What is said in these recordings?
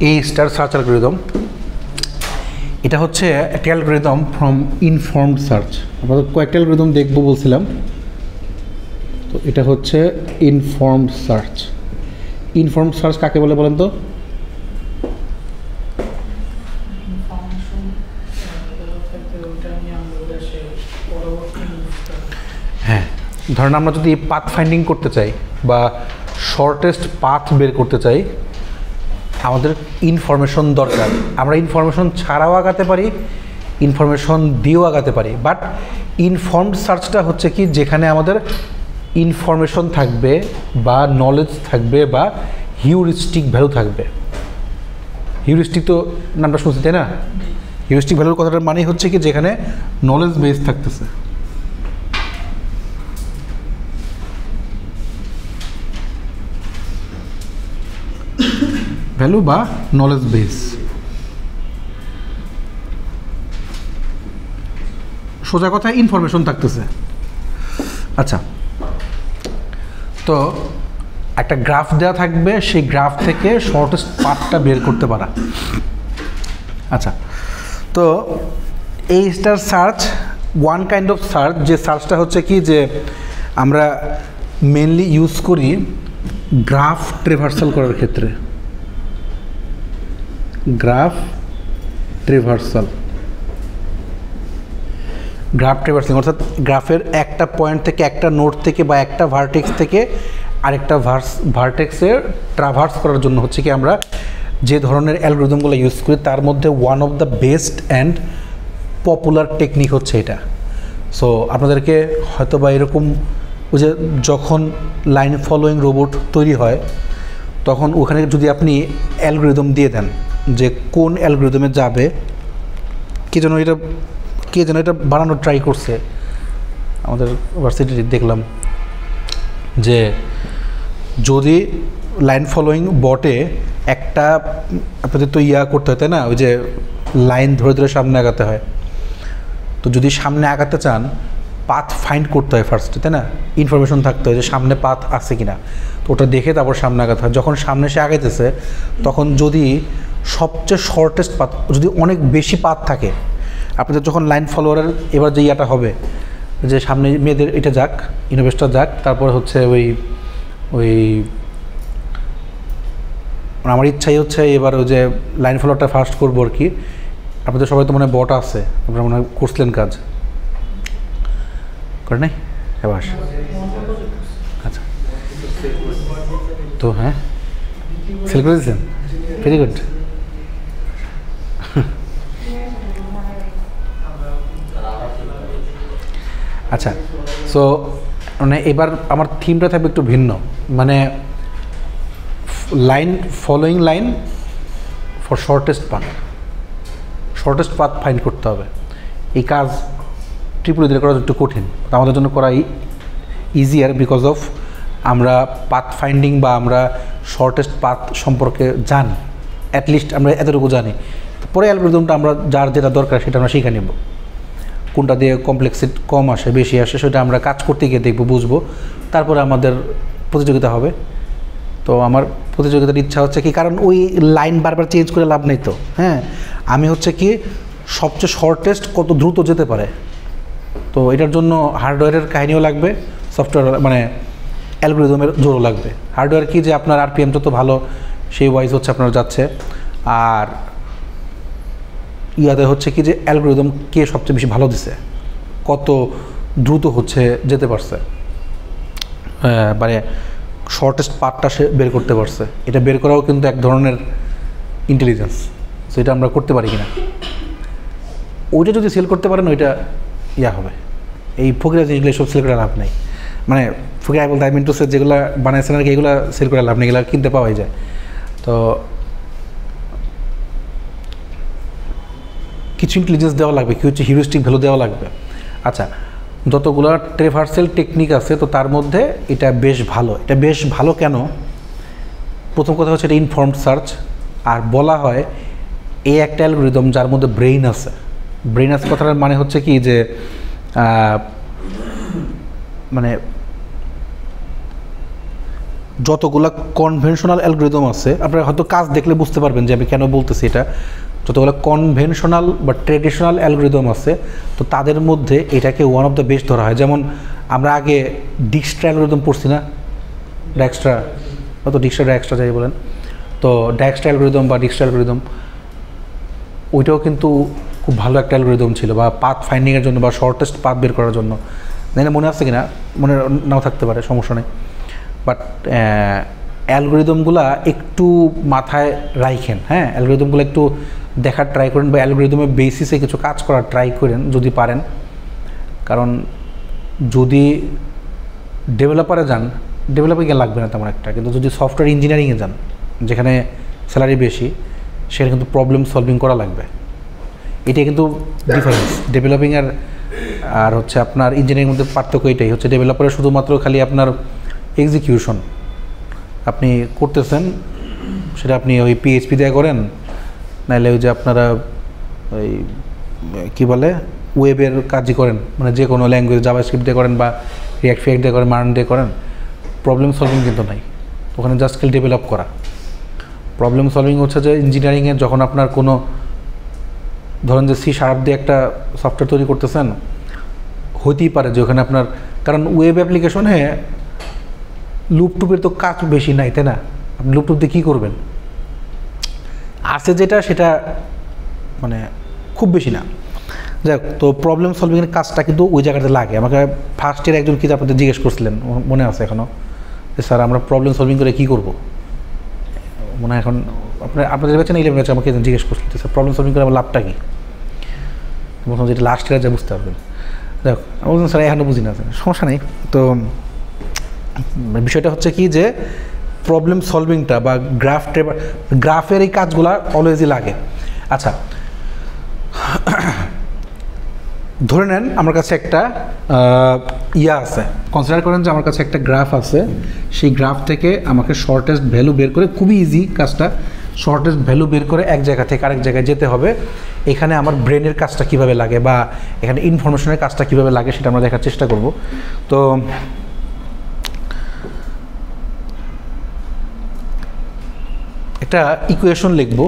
এ star search algorithm, এটা হচ্ছে একটা অ্যালগরিদম ফ্রম ইনফর্মড সার্চ। আমরা কয়েকটা অ্যালগরিদম দেখবো বলছিলাম, তো এটা হচ্ছে ইনফর্মড সার্চ। ইনফর্মড সার্চ কাকে বলে বলেন তো? হ্যাঁ, ধরেন আমরা যদি পাথ ফাইন্ডিং করতে চাই বা শর্টেস্ট পাথ বের করতে চাই, আমাদের ইনফরমেশন দরকার। আমরা ইনফরমেশন ছাড়াও আগাতে পারি, ইনফরমেশন দিয়েও আগাতে পারি, বাট ইনফর্মড সার্চটা হচ্ছে কি যেখানে আমাদের ইনফরমেশন থাকবে বা নলেজ থাকবে বা হিউরিস্টিক ভ্যালু থাকবে। হিউরিস্টিক তো নামটা শুনছি তাই না? হিউরিস্টিক ভ্যালুর কথাটার মানে হচ্ছে কি যেখানে নলেজ বেস থাকতেছে। ভ্যালু বা নলেজ বেস, সোজা কথা ইনফরমেশন থাকতেছে। আচ্ছা, তো একটা গ্রাফ দেওয়া থাকবে, সেই গ্রাফ থেকে শর্টেস্ট পাথটা বের করতে পারা। আচ্ছা, তো এই star search one kind of search, যে সার্চটা হচ্ছে কি যে আমরা মেনলি ইউজ করি গ্রাফ ট্রেভার্সাল করার ক্ষেত্রে। গ্রাফ ট্রেভার্সাল, গ্রাফ ট্রেভার্সাল অর্থাৎ গ্রাফের একটা পয়েন্ট থেকে, একটা নোড থেকে বা একটা ভার্টেক্স থেকে আরেকটা ভার্টেক্সের ট্রাভার্স করার জন্য হচ্ছে কি আমরা যে ধরনের অ্যালগরিদমগুলো ইউজ করি তার মধ্যে one of the best and popular technique হচ্ছে এটা। সো আপনাদেরকে হয়তো বা এরকম ওই যে যখন লাইন ফলোয়িং রোবট তৈরি হয় তখন ওখানে যদি আপনি অ্যালগরিদম দিয়ে দেন যে কোন অ্যালগরিদমে যাবে, কে যেন এটা বানানোর ট্রাই করছে আমাদের ভার্সিটি, দেখলাম যে যদি লাইন ফলোয়িং বটে একটা আপনাদের তো করতে হয় তাই না, ওই যে লাইন ধরে ধরে সামনে আগাতে হয়, তো যদি সামনে আগাতে চান পাথ ফাইন্ড করতে হয় ফার্স্টে তাই না, ইনফরমেশন থাকতে হয় যে সামনে পাথ আছে কিনা, তো ওটা দেখে তারপর সামনে আগাতে হয়। যখন সামনে সে আগাইতেছে তখন যদি সবচেয়ে শর্টেস্ট পাথ, যদি অনেক বেশি পাথ থাকে, আপনাদের যখন লাইন ফলোয়ারের এবার যে হবে যে সামনে মেয়েদের এটা যাক, ইনোভেস্টর যাক, তারপর হচ্ছে ওই আমার ইচ্ছাই হচ্ছে এবার ওই যে লাইন ফলোয়ারটা ফার্স্ট করবো আর কি। আপনাদের সবাই তো মনে হয় বট আছে, আপনারা মনে হয় করছিলেন কাজ করে নাই? হ্যাঁ, বাস। আচ্ছা, তো হ্যাঁ সেল করে দিয়েছেন, ভেরি গুড। আচ্ছা, সো মানে এবার আমার থিমটা থাকবে একটু ভিন্ন, মানে line following line for shortest path find করতে হবে। এই কাজ ট্রিপল দিয়ে করা একটু কঠিন, আমাদের জন্য করা ইজিয়ার বিকজ অফ আমরা পাথ ফাইন্ডিং বা আমরা শর্টেস্ট পাথ সম্পর্কে জানি, অ্যাটলিস্ট আমরা এতটুকু জানি। পরে অ্যালগরিদমটা আমরা যার যেটা দরকার সেটা আমরা শিখে নেব, কোনটা দিয়ে কমপ্লেক্সিটি কম আসে বেশি আসে সেটা আমরা কাজ করতে গিয়ে দেখবো, বুঝবো, তারপরে আমাদের প্রতিযোগিতা হবে। তো আমার প্রতিযোগিতার ইচ্ছা হচ্ছে কি, কারণ ওই লাইন বারবার চেঞ্জ করে লাভ নেই তো। হ্যাঁ, আমি হচ্ছে কি সবচেয়ে শর্টেস্ট কত দ্রুত যেতে পারে, তো এটার জন্য হার্ডওয়্যারের কাহিনীও লাগবে, সফটওয়্যার মানে অ্যালগরিদমের জোরও লাগবে। হার্ডওয়্যার কি যে আপনার আরপিএম যত ভালো সেই ওয়াইজ হচ্ছে আপনার যাচ্ছে, আর ইয়াতে হচ্ছে কি যে অ্যালগরিদম কে সবচেয়ে বেশি ভালো দিছে, কত দ্রুত হচ্ছে যেতে পারছে, মানে শর্টেস্ট পাথটা সে বের করতে পারছে। এটা বের করাও কিন্তু এক ধরনের ইন্টেলিজেন্স, সো এটা আমরা করতে পারি কিনা, ওইটা যদি সেল করতে পারেন ওইটা হবে। এই ফকিরা জিনিসগুলো সব সেল করে লাভ নেই, মানে ফকিরা বলতে আই মিন টু সে যেগুলো বানাইছেন আর কি, এগুলো সেল করে লাভ নেই, এগুলো কিনতে পাওয়াই যায়। তো কিছু ইন্টেলিজেন্স দেওয়া লাগবে, কিছু হিউরিস্টিক ভ্যালু দেওয়া লাগবে। আচ্ছা, যতগুলো ট্রেভার্সাল টেকনিক আছে তো তার মধ্যে এটা বেশ ভালো। এটা বেশ ভালো কেন? প্রথম কথা হচ্ছে এটা ইনফর্মড সার্চ, আর বলা হয় এই একটা অ্যালগরিদম যার মধ্যে ব্রেইন আছে। ব্রেইন আছে কথাটার মানে হচ্ছে কি যে মানে যতগুলো কনভেনশনাল অ্যালগরিদম আছে, আপনারা হয়তো কাজ দেখলে বুঝতে পারবেন যে আমি কেন বলতেছি এটা, যতগুলো কনভেনশনাল বা ট্রেডিশনাল অ্যালগরিদম আছে তো তাদের মধ্যে এটাকে ওয়ান অফ দ্য বেস্ট ধরা হয়। যেমন আমরা আগে ডিক্সট্রা অ্যালগরিদম পড়ছি না, ড্যাক্সট্রা, হয়তো ড্যাক্সট্রা যাই বলেন, তো ড্যাক্সট্রা অ্যালগরিদম বা ডিক্সট্রা অ্যালগরিদম ওইটাও কিন্তু খুব ভালো একটা অ্যালগরিদম ছিল, বা পাথ ফাইন্ডিংয়ের জন্য বা শর্টেস্ট পাথ বের করার জন্য। জানি না মনে আছে কিনা, মনে নাও থাকতে পারে, সমস্যা নেই। বাট অ্যালগরিদমগুলা একটু মাথায় রাখেন, হ্যাঁ, অ্যালগরিদমগুলো একটু দেখার ট্রাই করেন বা অ্যালগরিদমের বেসিসে কিছু কাজ করার ট্রাই করেন যদি পারেন। কারণ যদি ডেভেলপারে যান, ডেভেলপিংয়ে লাগবে না তেমন একটা, কিন্তু যদি সফটওয়্যার ইঞ্জিনিয়ারিংয়ে যান যেখানে স্যালারি বেশি, সেখানে কিন্তু প্রবলেম সলভিং করা লাগবে। এটাই কিন্তু ডিফারেন্স ডেভেলপিং আর হচ্ছে আপনার ইঞ্জিনিয়ারিং মধ্যে পার্থক্য এটাই হচ্ছে, ডেভেলপারে শুধুমাত্র খালি আপনার এক্সিকিউশন আপনি করতেছেন, সেটা আপনি ওই পিএইচপি দিয়ে করেন, নাহলে ওই যে আপনারা ওই কী বলে ওয়েবের কাজই করেন, মানে যে কোনো ল্যাঙ্গুয়েজ জাভাস্ক্রিপ্ট দিয়ে করেন বা রিয়াক্ট ফিয়াক্ট দিয়ে করেন, মার্ন দিয়ে করেন, প্রবলেম সলভিং কিন্তু নাই ওখানে, জাস্ট স্কিল ডেভেলপ করা। প্রবলেম সলভিং হচ্ছে যে ইঞ্জিনিয়ারিংয়ে যখন আপনার কোনো ধরেন যে C# দিয়ে একটা সফটওয়্যার তৈরি করতেছেন, হইতেই পারে যে ওখানে আপনার, কারণ ওয়েব অ্যাপ্লিকেশনে লুপটুপের তো কাজ বেশি নাই, তাই না? আপনি লুপটুপ দিয়ে কী করবেন, আছে যেটা সেটা মানে খুব বেশি না। যাই হোক, তো প্রবলেম সলভিংয়ের কাজটা কিন্তু ওই জায়গাতে লাগে। আমাকে ফার্স্ট ইয়ার একজন কি আপনাদের জিজ্ঞেস করছিলেন, মনে আছে এখনও, যে স্যার আমরা প্রবলেম সলভিং করে কী করবো, মনে হয় এখন আপনাদের ব্যাচে না 11 ব্যাচে আমাকে জিজ্ঞেস করছিলেন স্যার প্রবলেম সলভিং করে আমার লাভটা কী, বললাম যেটা লাস্ট ইয়ার যা বুঝতে পারবেন। যাই হোক, আমি বলছিলাম স্যার এখনও বুঝি না, সমস্যা নেই। তো বিষয়টা হচ্ছে কি যে প্রবলেম সলভিংটা বা গ্রাফের এই কাজগুলো অলওয়েজই লাগে। আচ্ছা, ধরে নেন আমার কাছে একটা ইয়া আছে, কনসিডার করেন যে আমার কাছে একটা গ্রাফ আছে, সেই গ্রাফ থেকে আমাকে শর্টেস্ট ভ্যালু বের করে, খুবই ইজি কাজটা, শর্টেস্ট ভ্যালু বের করে এক জায়গা থেকে আরেক জায়গায় যেতে হবে। এখানে আমার ব্রেনের কাজটা কিভাবে লাগে বা এখানে ইনফরমেশনের কাজটা কিভাবে লাগে সেটা আমরা দেখার চেষ্টা করব। তো একটা ইকুয়েশন লিখব,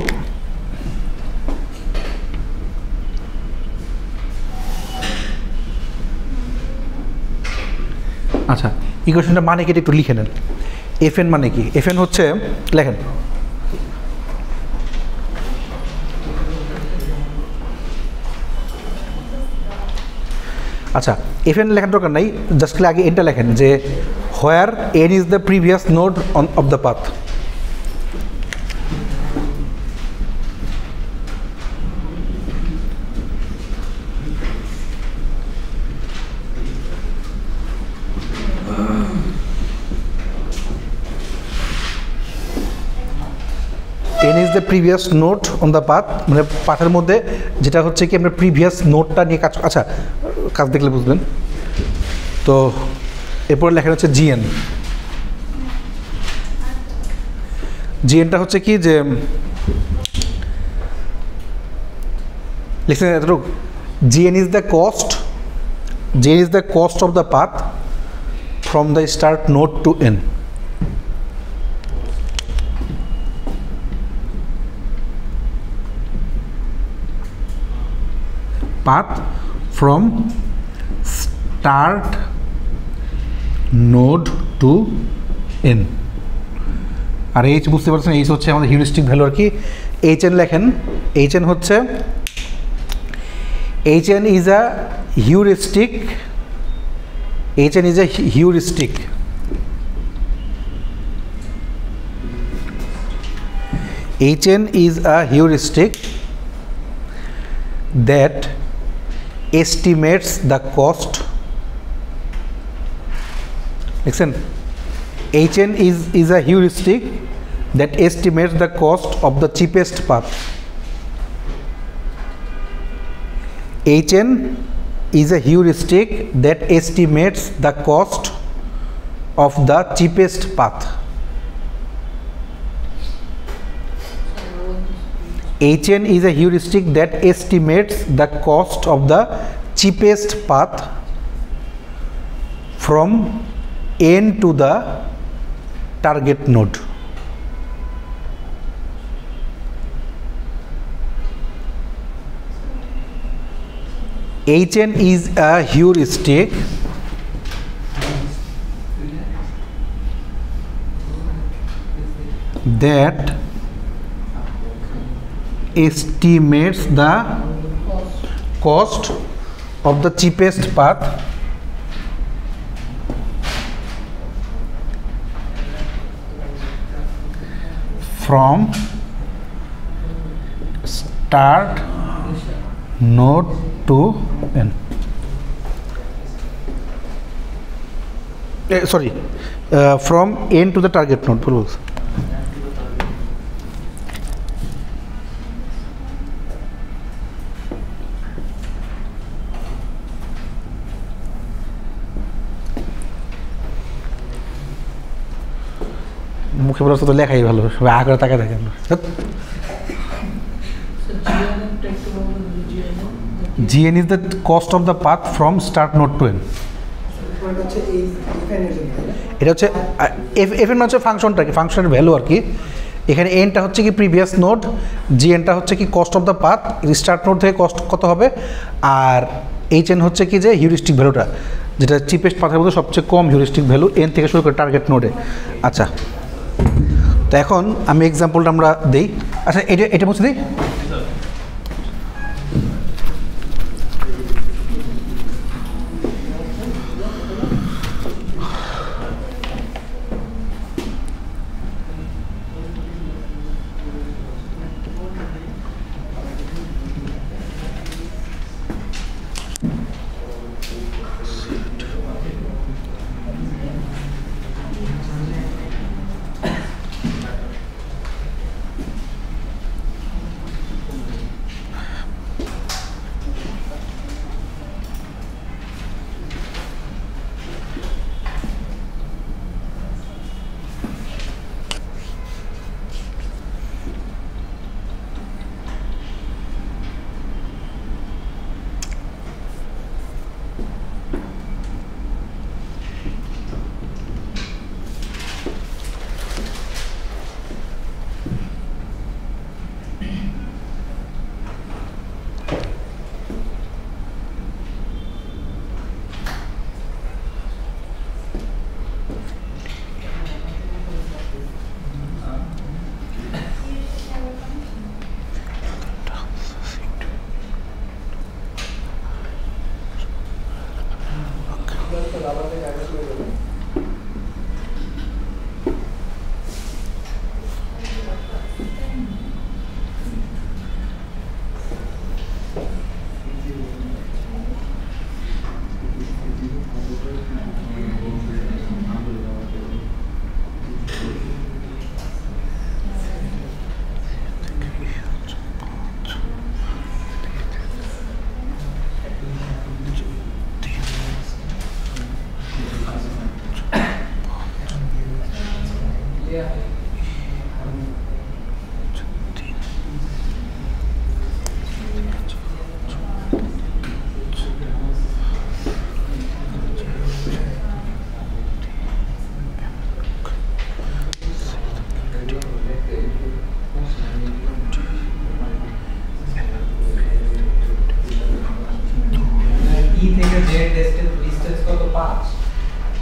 আচ্ছা ইকুয়েশনটা মানে কি একটু লিখে নেন। FN মানে কি? FN হচ্ছে, লেখেন, আচ্ছা FN লেখার দরকার নাই, জাস্ট আগে এটা লেখেন যে হোয়ার n is the previous node of the path. n is the previous node on the path, মানে পাথের মধ্যে যেটা হচ্ছে কি আমরা প্রিভিয়াস নোডটা নিয়ে কাজ, আচ্ছা কাজ দেখলে বুঝবেন। তো এরপর লেখা হচ্ছে GN। GNটা হচ্ছে কি যে লিখছেন এতটুকু, GN is the cost, GN is the cost of the path from the start node to n. path from start node to n। R h বুঝতে পারছেন, h হচ্ছে আমাদের হিউরিস্টিক ভ্যালু আর কি। hn লেখেন, hn হচ্ছে hn is a heuristic, hn is a heuristic, hn is a heuristic that estimates the cost, listen, hn is a heuristic that estimates the cost of the cheapest path. hn is a heuristic that estimates the cost of the cheapest path. hn is a heuristic that estimates the cost of the cheapest path from n to the target node. Hn is a heuristic that estimates the cost of the cheapest path from start node to n. From n to the target node. মুখে বলা তো লেখাই ভালো, সবাই আগে তাকায় দেখেন। Gn is the cost of the path from start node to n. এটা হচ্ছে fn হচ্ছে ফাংশনটা কি, ফাংশনের ভ্যালু আর কি। এখানে এনটা হচ্ছে কি প্রিভিয়াস নোড, জিএনটা হচ্ছে কি cost of the path, start node থেকে কস্ট কত হবে, আর এইচ এন হচ্ছে কি যে হিউরিস্টিক ভ্যালুটা, যেটা চিপেস্ট পাথের মধ্যে সবচেয়ে কম হিউরিস্টিক ভ্যালু এন থেকে শুরু করে টার্গেট নোডে। আচ্ছা, তো এখন আমি এক্সাম্পলটা আমরা দিই। আচ্ছা, এটা বুঝতে দিই।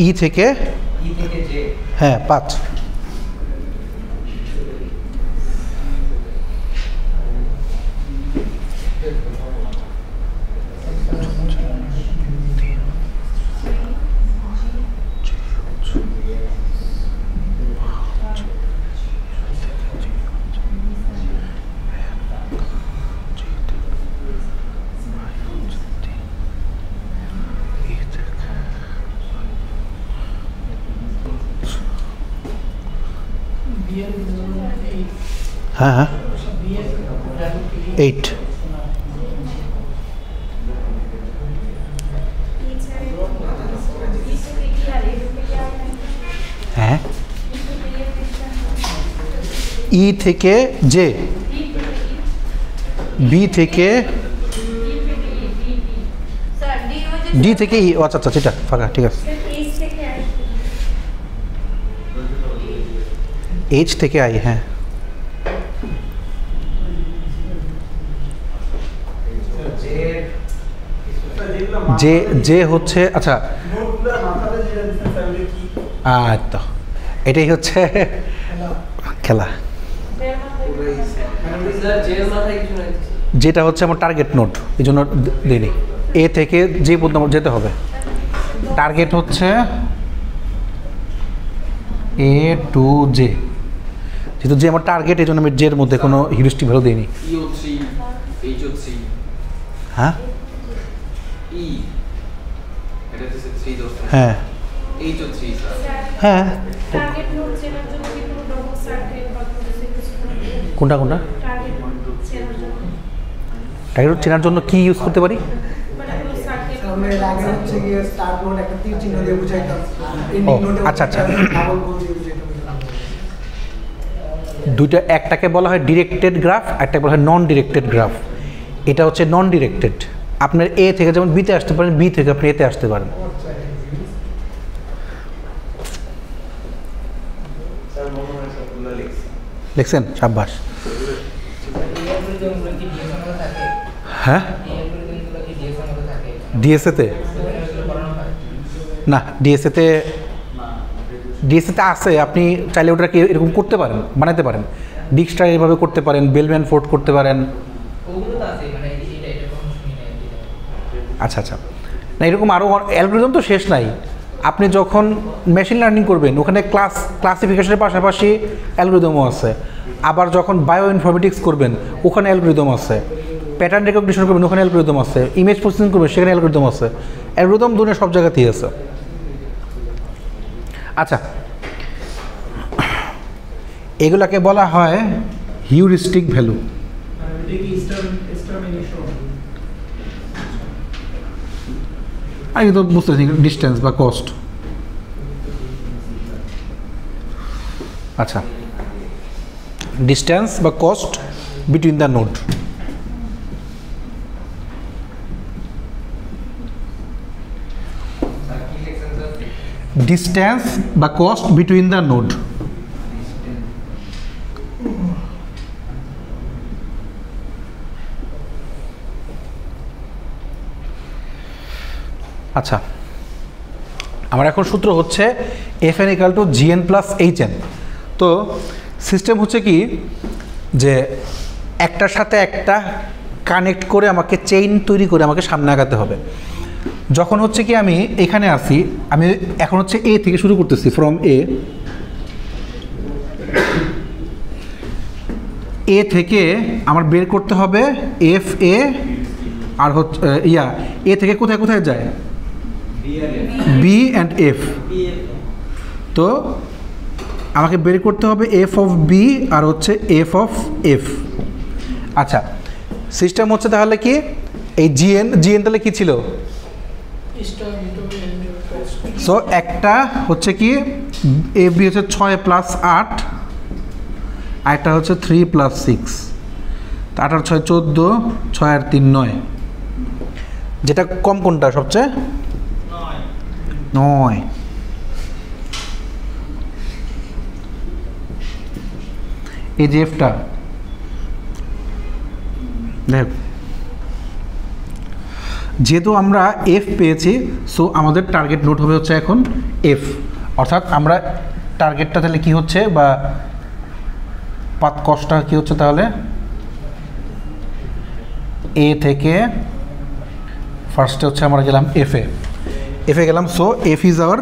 ই থেকে হ্যাঁ 5। হ্যাঁ হ্যাঁ 8। হ্যাঁ ই থেকে জে, বি থেকে ডি থেকে ই। আচ্ছা আচ্ছা, সেটা ফাঁকা, ঠিক আছে। এইচ থেকে আই, হ্যাঁ যে যে হচ্ছে আচ্ছা তো এটাই হচ্ছে খেলা, যেটা হচ্ছে আমার টার্গেট নোট, এই জন্য দিইনি। এ থেকে যে পর্যন্ত যেতে হবে, টার্গেট হচ্ছে এ টু জে, যেহেতু যে আমার টার্গেট এই জন্য আমি জের মধ্যে কোনো হিউরিস্টিক ভ্যালু দিইনি। হ্যাঁ হ্যাঁ হ্যাঁ কোনটা কোনটা টার্গেট চেনার জন্য কি ইউজ করতে পারি? ও আচ্ছা আচ্ছা, দুইটা, একটাকে বলা হয় ডিরেক্টেড গ্রাফ, একটাকে বলা হয় নন ডিরেক্টেড গ্রাফ। এটা হচ্ছে নন ডিরেক্টেড, আপনার এ থেকে যেমন বিতে আসতে পারেন, বি থেকে আপনি এতে আসতে পারেন। লিখছেন? সাব্বাস। হ্যাঁ ডিএসএতে না, ডিএসএতে আছে, আপনি চাইলে ওটাকে এরকম করতে পারেন, বানাতে পারেন, ডিক্সটার এভাবে করতে পারেন, বেলম্যান ফোর্ড করতে পারেন। আচ্ছা আচ্ছা, না এরকম আরও অ্যালগরিদম তো শেষ নাই। আপনি যখন মেশিন লার্নিং করবেন ওখানে ক্লাসিফিকেশনের পাশাপাশি অ্যালগরিদমও আছে, আবার যখন বায়ো ইনফরমেটিক্স করবেন ওখানে অ্যালগরিদম আছে, প্যাটার্ন রেকগনিশন করবেন ওখানে অ্যালগরিদম আছে, ইমেজ প্রসেসিং করবেন সেখানে অ্যালগরিদম আছে, অ্যালগরিদম দুনিয়া সব জায়গাতেই আছে। আচ্ছা, এগুলাকে বলা হয় হিউরিস্টিক ভ্যালু। আমি তো বুঝতেছি ডিস্টেন্স বা কস্ট। আচ্ছা, ডিস্টেন্স বা cost between the node. Distance বা কস্ট বিটুইন দ্য নোড। আচ্ছা, আমার এখন সূত্র হচ্ছে Fn = Gn + Hn। তো সিস্টেম হচ্ছে কি যে একটার সাথে একটা কানেক্ট করে আমাকে চেইন তৈরি করে আমাকে সামনে আগাতে হবে। যখন হচ্ছে কি আমি এখানে আসি, আমি এখন হচ্ছে এ থেকে শুরু করতেছি, ফ্রম এ থেকে আমার বের করতে হবে এফ এ, আর হচ্ছে এ থেকে কোথায় কোথায় যায়, বি অ্যান্ড এফ। তো আমাকে বের করতে হবে এফ অফ বি আর হচ্ছে এফ অফ এফ। আচ্ছা, সিস্টেম হচ্ছে তাহলে কি এই জিএন তাহলে কি ছিল? সো একটা হচ্ছে কি এফ বি হচ্ছে 6 + 8, আর একটা হচ্ছে 3 + 6, 8 আর 6 14, 6 আর 3 9। যেটা কম কোনটা সবচেয়ে? 9। এই যে এফটা দেখ, যেহেতু আমরা এফ পেয়েছি, সো আমাদের টার্গেট নোট হবে হচ্ছে এখন এফ। অর্থাৎ আমরা টার্গেটটা তাহলে কি হচ্ছে, বা পাথ কস্টটা কি হচ্ছে তাহলে, এ থেকে ফার্স্টে হচ্ছে আমরা গেলাম এফে গেলাম। So F is our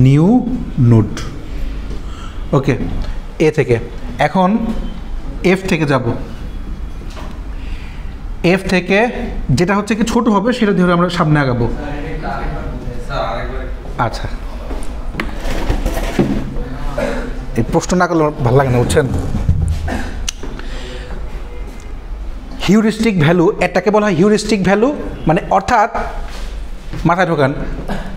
new node. Okay, এ থেকে এখন এফ থেকে যাব, এফ থেকে যেটা হচ্ছে কি ছোট হবে সেটা ধরে আমরা সামনে আগাবো। আচ্ছা, এই প্রশ্ন না করলে ভালো লাগে না, বুঝছেন? হিউরিস্টিক ভ্যালু, এটাকে বলা হয় হিউরিস্টিক ভ্যালু, মানে অর্থাৎ মাথায় ঢোকান,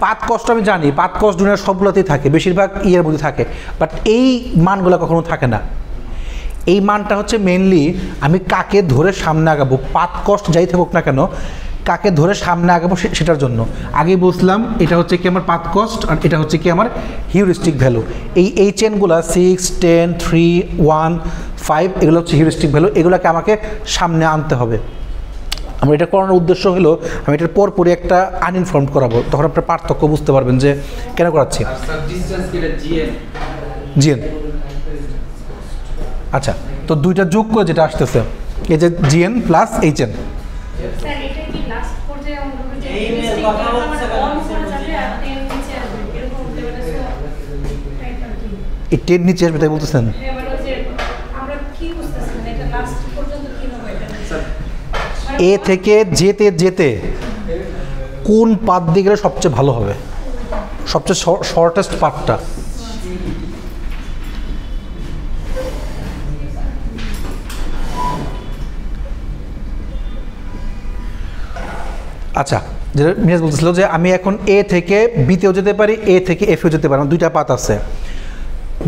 পাথ কস্ট আমি জানি, পাথ কস্ট দুনিয়ার সবগুলোতেই থাকে, বেশিরভাগ ইয়ের মধ্যে থাকে, বাট এই মানগুলো কখনো থাকে না। এই মানটা হচ্ছে মেনলি আমি কাকে ধরে সামনে আগাবো, পাথ কস্ট যাই থাকুক না কেন, কাকে ধরে সামনে আগাবো সেটার জন্য। আগেই বুঝলাম এটা হচ্ছে কি আমার পাথ কস্ট আর এটা হচ্ছে কি আমার হিউরিস্টিক ভ্যালু। এই চেনগুলো 6, 10, 3, 1, 5 এগুলো হচ্ছে হিউরিস্টিক ভ্যালু, এগুলোকে আমাকে সামনে আনতে হবে। আমার এটা করানোর উদ্দেশ্য হলো আমি এটার পরপরই একটা আনইনফর্মড করাবো, তখন আপনার পার্থক্য বুঝতে পারবেন যে কেন করাচ্ছি। জিএন আচ্ছা, তো দুইটা যোগ করে যেটা আসতেছে এই যে জিএন প্লাস এইচএন। এই 10 নিচে আসবে তাই বলতেছেন? এ থেকে যেতে যেতে কোন পাথ দিয়ে গেলে সবচেয়ে ভালো হবে, সবচেয়ে শর্টেস্ট পাথটা? আচ্ছা, যেটা মিরাজ বলতেছিল যে আমি এখন এ থেকে বিতেও যেতে পারি, এ থেকে এফেও যেতে পারি, আমার দুইটা পাথ আছে।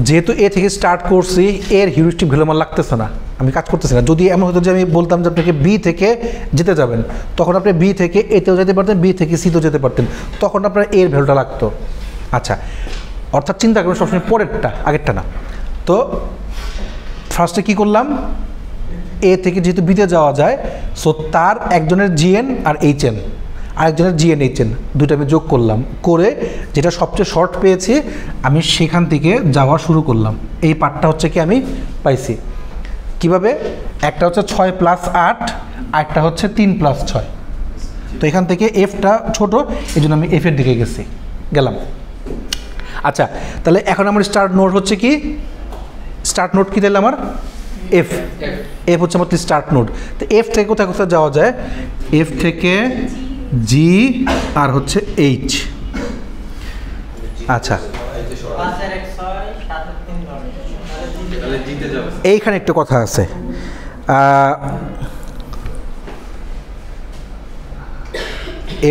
যেহেতু এ থেকে স্টার্ট করছি, এর হিউরিস্টিক ভ্যালু আমার লাগতেছে না, আমি কাজ করতেছি না। যদি এমন হতো যে আমি বলতাম যে আপনাকে বি থেকে যেতে যাবেন, তখন আপনি বি থেকে এতেও যেতে পারতেন, বি থেকে সিতেও যেতে পারতেন, তখন আপনার এর ভ্যালুটা লাগতো। আচ্ছা, অর্থাৎ চিন্তা করবেন সবসময় পরেরটা, আগেরটা না। তো ফার্স্টে কী করলাম, এ থেকে যেহেতু বিতে যাওয়া যায়, সো তার একজনের জিএন আর এইচএন, আরেকজনের জিএন এইচএন দুটো আমি যোগ করলাম, করে যেটা সবচেয়ে শর্ট পেয়েছি আমি সেখান থেকে যাওয়া শুরু করলাম। এই পার্টটা হচ্ছে কি আমি পাইছি কিভাবে, একটা হচ্ছে 6 + 8, আরেকটা হচ্ছে 3 + 6। তো এখান থেকে এফটা ছোট, এই জন্য আমি এফের দিকে গেলাম। আচ্ছা, তাহলে এখন আমার স্টার্ট নোড হচ্ছে কি, স্টার্ট নোড কি তাহলে আমার এফ, এফ হচ্ছে আমার স্টার্ট নোড। তো এফ থেকে কোথায় কোথায় যাওয়া যায়, এফ থেকে জি আর হচ্ছে এইচ। আচ্ছা, এইখানে একটা কথা আছে,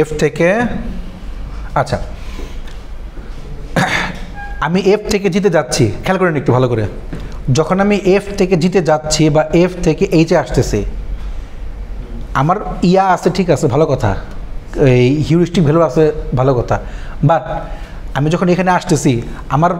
এফ থেকে, আচ্ছা আমি এফ থেকে জিতে যাচ্ছি, খেয়াল করেন একটু ভালো করে, যখন আমি এফ থেকে জিতে যাচ্ছি বা এফ থেকে এইচে আসতেছি, আমার ইয়া আছে ঠিক আছে, ভালো কথা, এই হিউরিস্টিক ভ্যালু আছে ভালো কথা, বাট আমি যখন এখানে আসতেছি আমার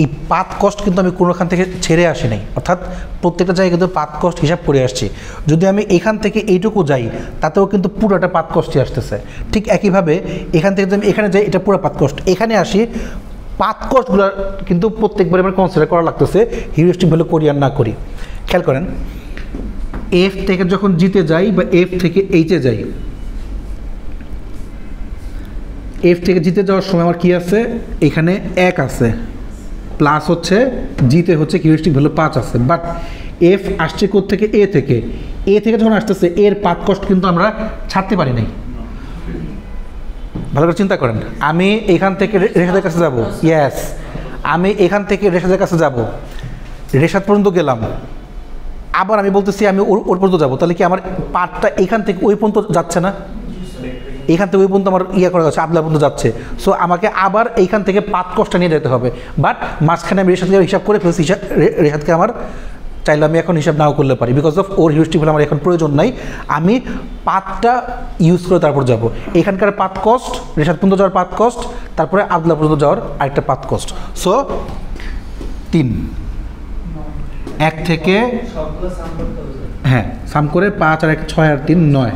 এই পাথ কস্ট কিন্তু আমি কোনোখান থেকে ছেড়ে আসি নাই, অর্থাৎ প্রত্যেকটা জায়গায় কিন্তু পাথ কস্ট হিসাব করে আসছি। যদি আমি এখান থেকে এইটুকু যাই তাতেও কিন্তু পুরোটা পাথ কস্টই আসতেছে। ঠিক একইভাবে এখান থেকে যদি আমি এখানে যাই, এটা পুরো পাথ কস্ট, এখানে আসি, পাথ কস্টগুলো কিন্তু প্রত্যেকবারে আমার কনসিডার করা লাগতেছে, হিউরিস্টিক ভ্যালু করি আর না করি। খেয়াল করেন, এফ থেকে যখন জিতে যাই বা এফ থেকে এইচে যাই, এফ থেকে জিতে যাওয়ার সময় আমার কী আছে, এখানে 1 আছে, প্লাস হচ্ছে জিতে হচ্ছে হিউরিস্টিক ভ্যালু 5 আছে। বাট এফ আসছে কোত্থেকে, এ থেকে, এ থেকে যখন আসতেছে এর পাথ কস্ট কিন্তু আমরা ছাড়তে পারি নাই। ভালো করে চিন্তা করেন, আমি এখান থেকে রেশাদের কাছে যাব, ইয়েস, আমি এখান থেকে রেশাদের কাছে যাব, রেশাদ পর্যন্ত গেলাম, আবার আমি বলতেছি আমি ওর পর্যন্ত যাবো, তাহলে কি আমার পাথটা এখান থেকে ওই পর্যন্ত যাচ্ছে না, এখান থেকে ওই পর্যন্ত আমার ইয়ে করা যাচ্ছে, আদলা পর্যন্ত যাচ্ছে। সো আমাকে আবার এইখান থেকে পাথ কস্টটা নিয়ে যেতে হবে, বাট মাঝখানে আমি রেশাদকে হিসাব করে ফেলছি, রেশাদকে আমার চাইলে আমি এখন হিসাব নাও করলে পারি, because of or heuristic value আমার এখন প্রয়োজন নাই, আমি পাথটা ইউজ করে তারপর যাব। এখানকার পাথ কস্ট, রেশাদ পর্যন্ত যাওয়ার পাথ কস্ট, তারপরে আদলা পর্যন্ত যাওয়ার আরেকটা পাথ কস্ট। সো 3, 1 থেকে, হ্যাঁ সাম করে 5 আর 1 6 আর 3 9,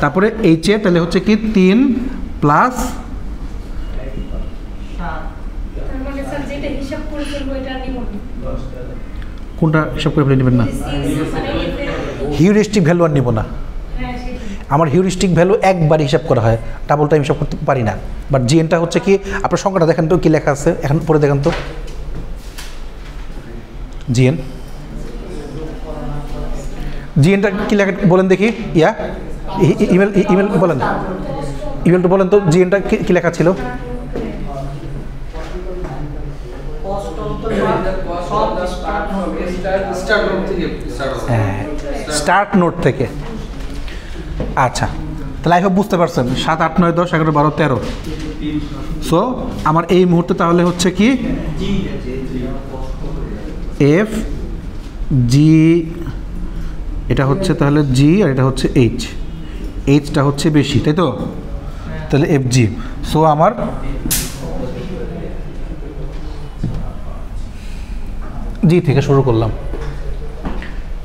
তারপরে এইচে তাহলে হচ্ছে কি 3 প্লাস, কোনটা হিসাব করে ফেলে নেবেন না, হিউরিস্টিক ভ্যালু আর নিব না, আমার হিউরিস্টিক ভ্যালু একবার হিসাব করা হয়, ডাবল টাইম হিসাব করতে পারি না। বাট জিএনটা হচ্ছে কি, আপনার সংখ্যাটা দেখেন তো কি লেখা আছে, এখন পরে দেখেন তো জিএন, জিএনটা কি লেখা বলেন দেখি, ইয়া ইমেল বলেন, ইমেলটা বলেন তো জিএনটা কি লেখা ছিল, হ্যাঁ স্টার্ট নোট থেকে। আচ্ছা, তাহলে আই হোপ বুঝতে পারছেন, 7 8 9 10 11 12 13। সো আমার এই মুহূর্তে তাহলে হচ্ছে কি এফ জি, এটা হচ্ছে তাহলে জি আর এটা হচ্ছে এইচ, এইচটা হচ্ছে বেশি, তাই তো? তাহলে এফ জি। সো আমার জি থেকে শুরু করলাম।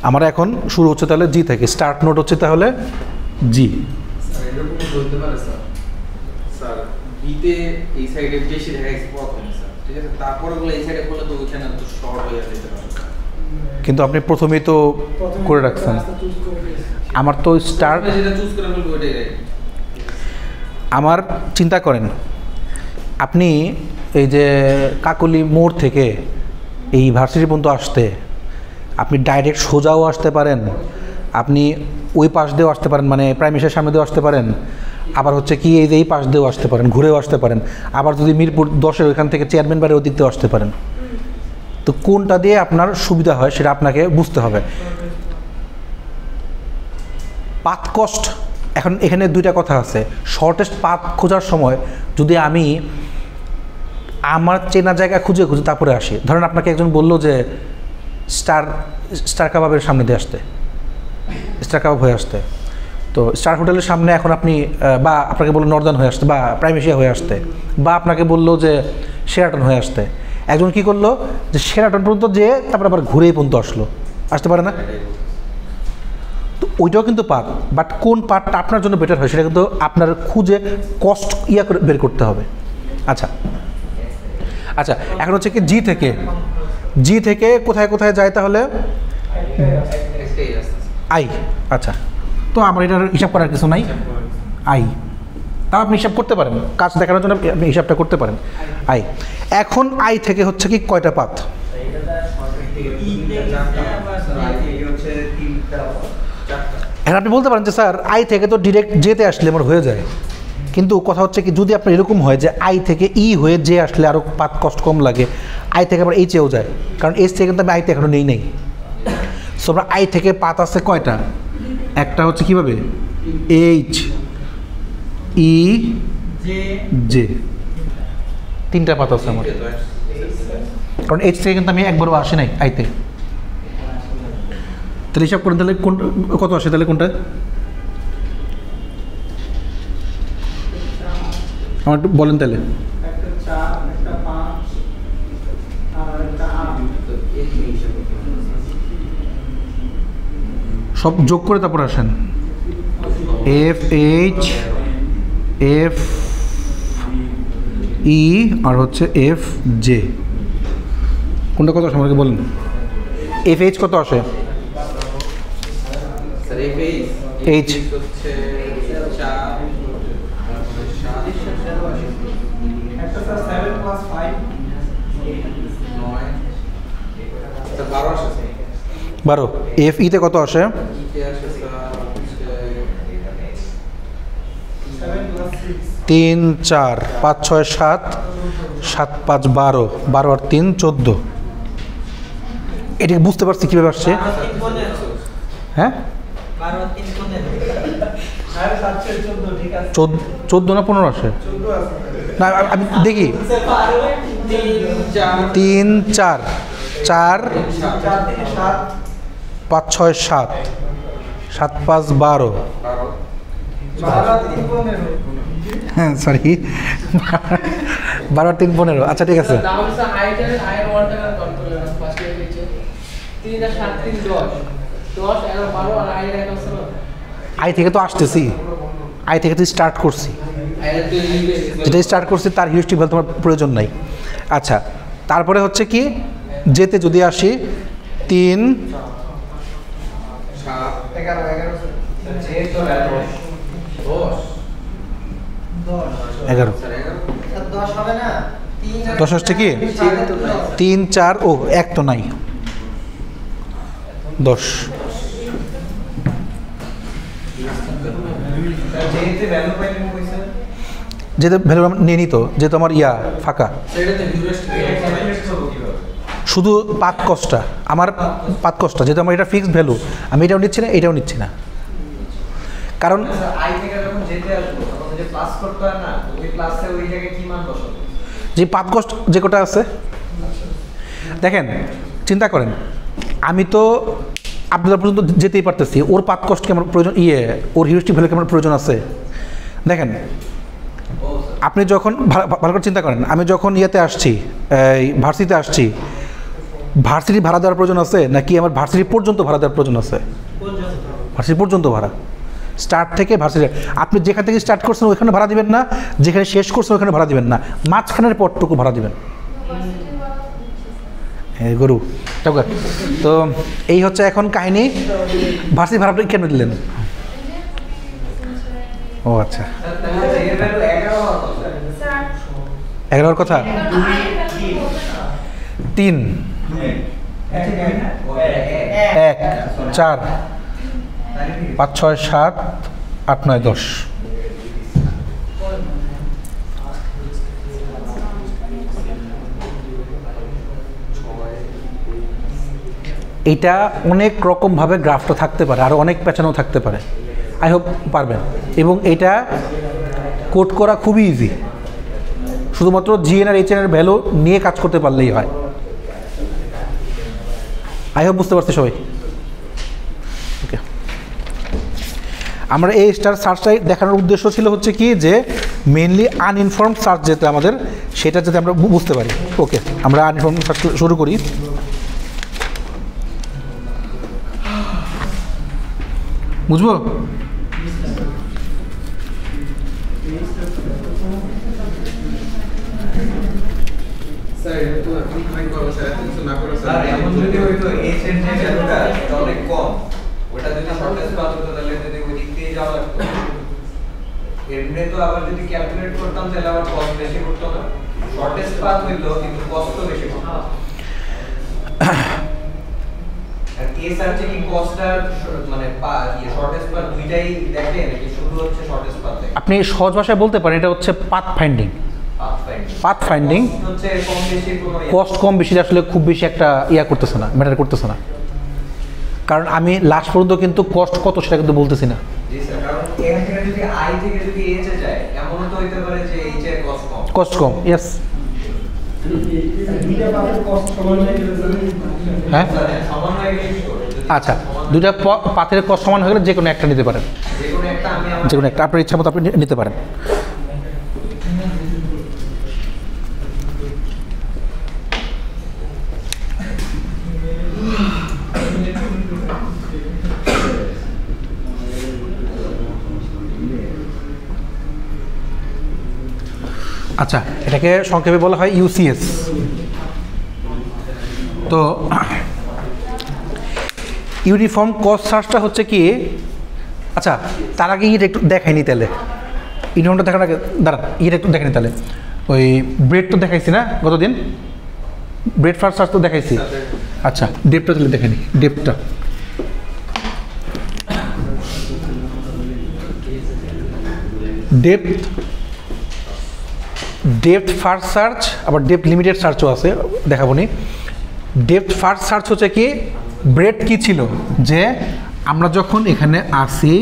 আমার এখন শুরু হচ্ছে তাহলে জি থেকে, স্টার্ট নোট হচ্ছে তাহলে জি। বিতে এই সাইডে বেশি দেখা গেছে প্রথমে স্যার, ঠিক আছে, তারপরে গুলো এই সাইডে করলে তো ওইখানে তো শর্ট হয়ে যেতে পারে। কিন্তু আপনি প্রথমেই তো করে রাখছেন। আমার তো স্টার্ট, যেটা চুজ করে বলবো ওইটাই রাইট। আমার চিন্তা করেন আপনি এই যে কাকলি মোড় থেকে এই ভার্সিটি পর্যন্ত আসতে আপনি ডাইরেক্ট সোজাও আসতে পারেন, আপনি ওই পাশ দিয়েও আসতে পারেন, মানে প্রাইমেসের সামনে দিয়েও আসতে পারেন, আবার হচ্ছে কি এই যে এই পাশ দিয়েও আসতে পারেন, ঘুরেও আসতে পারেন, আবার যদি মিরপুর 10-এর ওইখান থেকে চেয়ারম্যান বাড়ির ওদিক দিয়েও আসতে পারেন। তো কোনটা দিয়ে আপনার সুবিধা হয় সেটা আপনাকে বুঝতে হবে। পাথ কস্ট, এখন এখানে দুইটা কথা আছে। শর্টেস্ট পাথ খোঁজার সময় যদি আমি আমার চেনা জায়গা খুঁজে খুঁজে তারপরে আসি, ধরেন আপনাকে একজন বললো যে স্টার কাবাবের সামনে দিয়ে আসতে, স্টার কাবাব হয়ে আসতে, তো স্টার হোটেলের সামনে এখন আপনি, বা আপনাকে বললো নর্দার্ন হয়ে আসতে বা প্রাইম এশিয়া হয়ে আসতে, বা আপনাকে বললো যে শেরাটন হয়ে আসতে। একজন কি করলো যে শেরাটন পর্যন্ত যেয়ে তারপর আবার ঘুরেই পর্যন্ত আসতে পারে না? তো ওইটাও কিন্তু পার্ট, বাট কোন পার্টটা আপনার জন্য বেটার হয় সেটা কিন্তু আপনার খুঁজে কস্ট করে বের করতে হবে। আচ্ছা, এখন হচ্ছে কি জি থেকে কোথায় কোথায় যায় তাহলে? আই। আচ্ছা, তো আমার এটার হিসাব করার কিছু নাই, আই। তাও আপনি হিসাব করতে পারেন, কাজ দেখানোর জন্য আপনি হিসাবটা করতে পারেন। আই, এখন আই থেকে হচ্ছে কি কয়টা পাথ? এখন আপনি বলতে পারেন যে স্যার আই থেকে তো ডিরেক্ট যেতে আসলে আমার হয়ে যায়, কিন্তু কথা হচ্ছে কি যদি আপনার এরকম হয় যে আই থেকে ই হয়ে যে আসলে আরও পাথ কষ্ট কম লাগে, আই থেকে আবার এইচেও যায়, কারণ এইচ থেকে কিন্তু আমি আইতে এখনও নেই। সো আমরা আই থেকে পাথ আছে কয়টা? একটা হচ্ছে কীভাবে এইচ ই জে, তিনটা পাথ আছে আমার, কারণ এইচ থেকে কিন্তু আমি একবারও আসি নাই আইতে। তাহলে হিসাব করেন তাহলে কোন কত আসে তাহলে কোনটা? আমার একটু বলেন তাহলে। সব যোগ করে তারপর আসেন। এফ এইচ এফ ই আর হচ্ছে এফ জে, কোনটা কত আসে আমাকে বলেন। এফ এইচ কত আসে? এইচ বারো। এফ ইতে কত আসে? 3 4 5 6 7 7 5 12, 12 আর 3 14। এটাকে বুঝতে পারছি কীভাবে আসছে? হ্যাঁ 14 না 15 আসে না, আমি দেখি 3 4 4 5 6 7 7 5 12, হ্যাঁ সরি 12 3 15। আচ্ছা ঠিক আছে, আই থেকে তো আসতেছি, আই থেকে তো স্টার্ট করছি, যেটা স্টার্ট করছি তার হিউস্টিক ভ্যালু তোমার প্রয়োজন নাই। আচ্ছা, তারপরে হচ্ছে কি যেতে যদি আসি 3 11 10 আসছে কি 3 4, ও এক তো নাই 10। যেহেতু ভ্যালু নিয়ে নিত, যেহেতু আমার ফাঁকা, শুধু পাথ কস্টটা আমার, পাথ কস্টটা যেহেতু আমার এটা ফিক্সড ভ্যালু, আমি এটাও নিচ্ছি না এটাও নিচ্ছি না, কারণ যে পাথ কস্ট যে কটা আছে দেখেন, চিন্তা করেন আমি তো আপনাদের পর্যন্ত যেতেই পারতেছি, ওর পাথ কস্টকে আমার প্রয়োজন, ওর হিউরিস্টিক ভ্যালুকে আমার প্রয়োজন আছে। দেখেন আপনি যখন ভালো করে চিন্তা করেন, আমি যখন ইয়েতে আসছি, এই ভার্সিটিতে আসছি, ভার্সিটি ভাড়া দেওয়ার প্রয়োজন আছে নাকি আমার ভার্সিটি পর্যন্ত ভাড়া দেওয়ার প্রয়োজন আছে? ভার্সিটি পর্যন্ত ভাড়া, স্টার্ট থেকে ভার্সিটি। আপনি যেখান থেকে স্টার্ট করছেন ওইখানে ভাড়া দিবেন না, যেখানে শেষ করছেন ওইখানে ভাড়া দিবেন না, মাঝখানের পথটুকু ভাড়া দিবেন। হ্যাঁ গরু। তো এই হচ্ছে এখন কাহিনী। ভার্সিটি ভাড়া আপনি কেন দিলেন? ও আচ্ছা, 11 কথা 3 1 4 5 6 7 8 9 10। এটা অনেক রকমভাবে গ্রাফটা থাকতে পারে, আরও অনেক প্যাটার্নও থাকতে পারে। আই হোপ পারবেন। এবং এটা কোড করা খুবই ইজি, শুধুমাত্র জিএন আর এইচএন এর ভ্যালু নিয়ে কাজ করতে পারলেই হয়। আই হোপ বুঝতে পারছি সবাই। ওকে, আমরা এই স্টার সার্চটাই দেখানোর উদ্দেশ্য ছিল হচ্ছে কি যে মেনলি আনইনফর্মড সার্চ যেটা আমাদের, সেটা যাতে আমরা বুঝতে পারি। ওকে, আমরা আনইনফর্মড সার্চ শুরু করি। বুঝবো? স্যার এটা তো আপনি ফাইন্ড করো স্যার, এত কিছু না করো স্যার। এমন যদি হইতো এইচ এর যে ভ্যালুটা এটা অনেক কম, ওটা যদি শর্টেস্ট পাথ হতো তাহলে যদি ওই দিক দিয়ে যাওয়া লাগতো। এমনি তো আবার যদি ক্যালকুলেট করতাম তাহলে আবার কস্ট বেশি পড়তো না। শর্টেস্ট পাথ হইতো কিন্তু কস্ট তো বেশি পড়তো। আর এই সার্চে কি কস্ট আর মানে শর্টেস্ট পাথ দুইটাই দেখে নাকি শুধু হচ্ছে শর্টেস্ট পাথ দেখে? আপনি সহজ ভাষায় বলতে পারেন এটা হচ্ছে পাথ ফাইন্ডিং। পাথ ফাইন্ডিং হচ্ছে কম বেশি কোনো কস্ট কম বেশি আসলে খুব বেশি একটা করতেছে না, ম্যাটার করতেছে না, কারণ আমি লাস্ট পর্যন্ত কিন্তু কস্ট কত সেটা কিন্তু বলতেছি না। জি স্যার, কারণ এখান থেকে যদি আই থেকে যদি এইচ এ যায় এমনও তো হইতে পারে যে এইচ এর কস্ট কম। ইয়েস। হ্যাঁ সমান হয়ে গেলে কি করবে? আচ্ছা, দুইটা পাথের কস্ট সমান হয়ে গেলে যে কোনো একটা নিতে পারেন, যে কোনো একটা আপনার ইচ্ছা মতো আপনি নিতে পারেন। আচ্ছা, এটাকে সংক্ষেপে বলা হয় ইউসিএস। তো ইউনিফর্ম কস্ট সার্চটা হচ্ছে কি, আচ্ছা তার আগে এটা একটু দেখাইনি তাহলে, ইউনিফর্মটা দেখার আগে দাঁড়ান, এটা একটু দেখাইনি তাহলে। ওই ব্রেড তো দেখাইছি না গতদিন, ব্রেড ফার্স্ট সার্চ তো দেখাইছি। আচ্ছা ডেপটা তাহলে দেখাইনি, ডেপটা ডেপথ ফার্স্ট সার্চ, আবার ডেপথ লিমিটেড সার্চও আছে, দেখাবো নি। ডেপথ ফার্স্ট সার্চ হচ্ছে কি, ব্রেড কি ছিল যে আমরা যখন এখানে আসি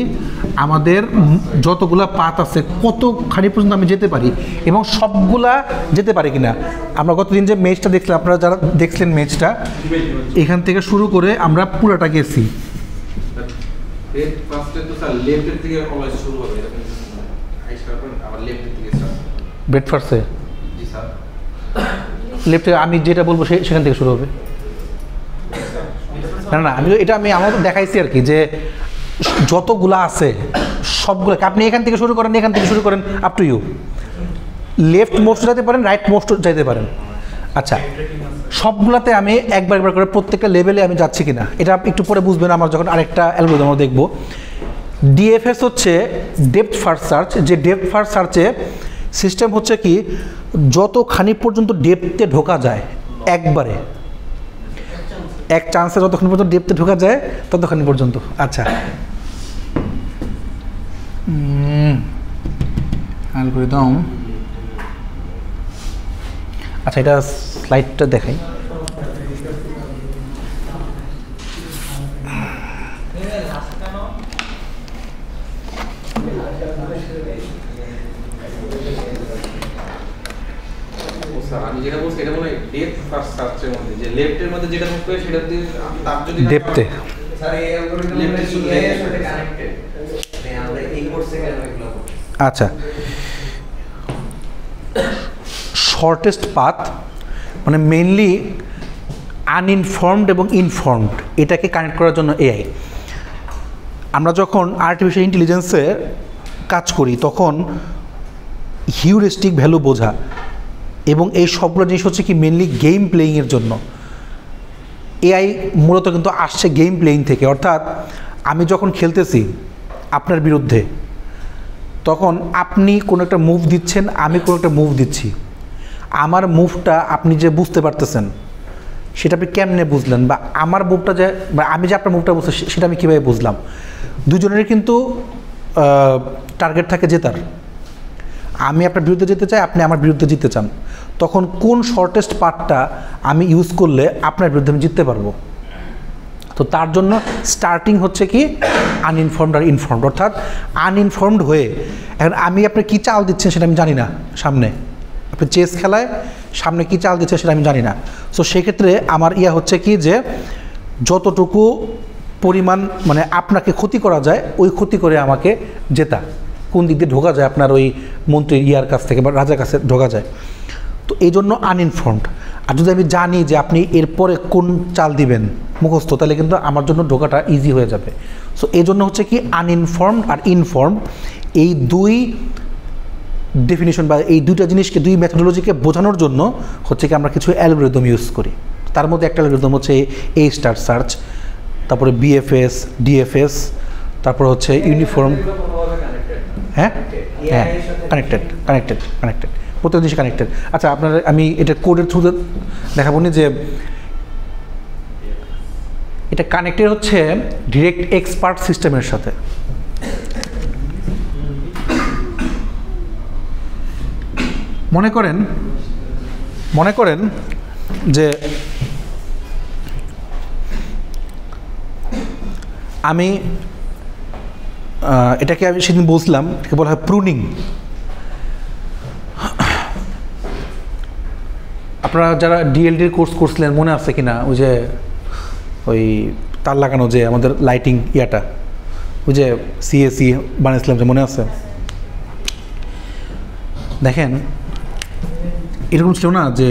আমাদের যতগুলা পাত আছে কতখানি পর্যন্ত আমি যেতে পারি এবং সবগুলা যেতে পারি কিনা। আমরা গতদিন যে ম্যাচটা দেখছিলাম, আপনারা যারা দেখছিলেন ম্যাচটা, এখান থেকে শুরু করে আমরা পুরোটা গেছি। ব্রেড ফার্স্টে লেফট থেকে আমি যেটা বলবো সেখান থেকে শুরু হবে। না না, আমি আমাদের দেখাইছি আর কি, যে যতগুলা আছে সবগুলোকে আপনি এখান থেকে শুরু করেন, এখান থেকে শুরু করেন, up to you. Left most যেতে পারেন, রাইট মোস্ট যেতে পারেন। আচ্ছা, সবগুলাতে আমি একবার করে প্রত্যেকটা লেভেলে আমি যাচ্ছি কিনা এটা একটু পরে বুঝবেন আমরা যখন আরেকটা অ্যালগরিদম আমরা দেখব। ডিএফএস হচ্ছে ডেপথ ফার্স্ট সার্চ, যে ডেপথ ফার্স্ট সার্চে সিস্টেম হচ্ছে কি, যতখানি পর্যন্ত ডেপথে ঢোকা যায় একবারে, এক চান্সে যতক্ষণ পর্যন্ত ডেপথে ঢোকা যায় ততক্ষণ পর্যন্ত। আচ্ছা, অ্যালগরিদম, আচ্ছা এটা স্লাইডটা দেখাই। আমি যেটা বলছি এটা মনে হয় ডেপথ ফার্স্ট সার্চের মধ্যে, যে লেফটের মধ্যে যেটা থাকবে সেটা দিয়ে তার যদি ডেপথে স্যার এই অ্যালগরিদম এআই এর সাথে কানেক্টেড, মানে আমরা এই কোর্সে কেন এগুলো করব? আচ্ছা, শর্টেস্ট পাথ মানে মেইনলি আনইনফর্মড এবং ইনফর্মড এটাকে কানেক্ট করার জন্য এআই। আমরা যখন আর্টিফিশিয়াল ইন্টেলিজেন্সে কাজ করি তখন হিউরিস্টিক ভ্যালু বোঝা এবং এই সবগুলো জিনিস হচ্ছে কি মেনলি গেম প্লেয়িংয়ের জন্য। এআই মূলত কিন্তু আসছে গেম প্লেয়িং থেকে, অর্থাৎ আমি যখন খেলতেছি আপনার বিরুদ্ধে তখন আপনি কোনো একটা মুভ দিচ্ছেন, আমি কোনো একটা মুভ দিচ্ছি, আমার মুভটা আপনি যে বুঝতে পারতেছেন সেটা আপনি কেমনে বুঝলেন, বা আমার মুভটা যে বা আমি যে আপনার মুভটা বুঝতে সেটা আমি কীভাবে বুঝলাম। দুজনেরই কিন্তু টার্গেট থাকে জেতার। আমি আপনার বিরুদ্ধে যেতে চাই, আপনি আমার বিরুদ্ধে জিততে চান, তখন কোন শর্টেস্ট পার্টটা আমি ইউজ করলে আপনার বিরুদ্ধে আমি জিততে পারবো। তো তার জন্য স্টার্টিং হচ্ছে কি আনইনফর্মড আর ইনফর্মড, অর্থাৎ আনইনফর্মড হয়ে এখন আমি আপনি কী চাল দিচ্ছেন সেটা আমি জানি না, সামনে আপনি চেস খেলায় সামনে কী চাল দিচ্ছে সেটা আমি জানি না। সো সেক্ষেত্রে আমার হচ্ছে কি যে যতটুকু পরিমাণ মানে আপনাকে ক্ষতি করা যায় ওই ক্ষতি করে আমাকে জেতা, কোন দিক দিয়ে ঢোকা যায় আপনার ওই মন্ত্রীর কাছ থেকে বা রাজার কাছে ঢোকা যায়। তো এই জন্য আনইনফর্মড। আর যদি আমি জানি যে আপনি এরপরে কোন চাল দিবেন মুখস্থ, তাহলে কিন্তু আমার জন্য ঢোকাটা ইজি হয়ে যাবে। সো এই জন্য হচ্ছে কি আনইনফর্মড আর ইনফর্মড এই দুই ডেফিনিশন বা এই দুইটা জিনিসকে, দুই মেথোডোলজিকে বোঝানোর জন্য হচ্ছে কি আমরা কিছু অ্যালগরিদম ইউজ করি। তার মধ্যে একটা অ্যালগরিদম হচ্ছে এ স্টার সার্চ, তারপরে বিএফএস, ডিএফএস, তারপর হচ্ছে ইউনিফর্ম। হ্যাঁ হ্যাঁ কানেক্টেড কানেক্টেড কানেক্টেড, প্রত্যেক জিনিস কানেক্টেড। আচ্ছা আপনার আমি এটা কোডের থ্রুতে দেখাবো নি যে এটা কানেক্টেড হচ্ছে ডিরেক্ট এক্সপার্ট সিস্টেমের সাথে। মনে করেন যে আমি এটাকে আমি সেদিন বলছিলাম, এটাকে বলা হয় প্রুনিং। আপনারা যারা ডিএলডির কোর্স করছিলেন মনে আছে কি না, ওই যে ওই তার লাগানো যে আমাদের লাইটিং ওই যে সিএসি বানিয়েছিলাম যে মনে আছে? দেখেন এরকম ছিল না যে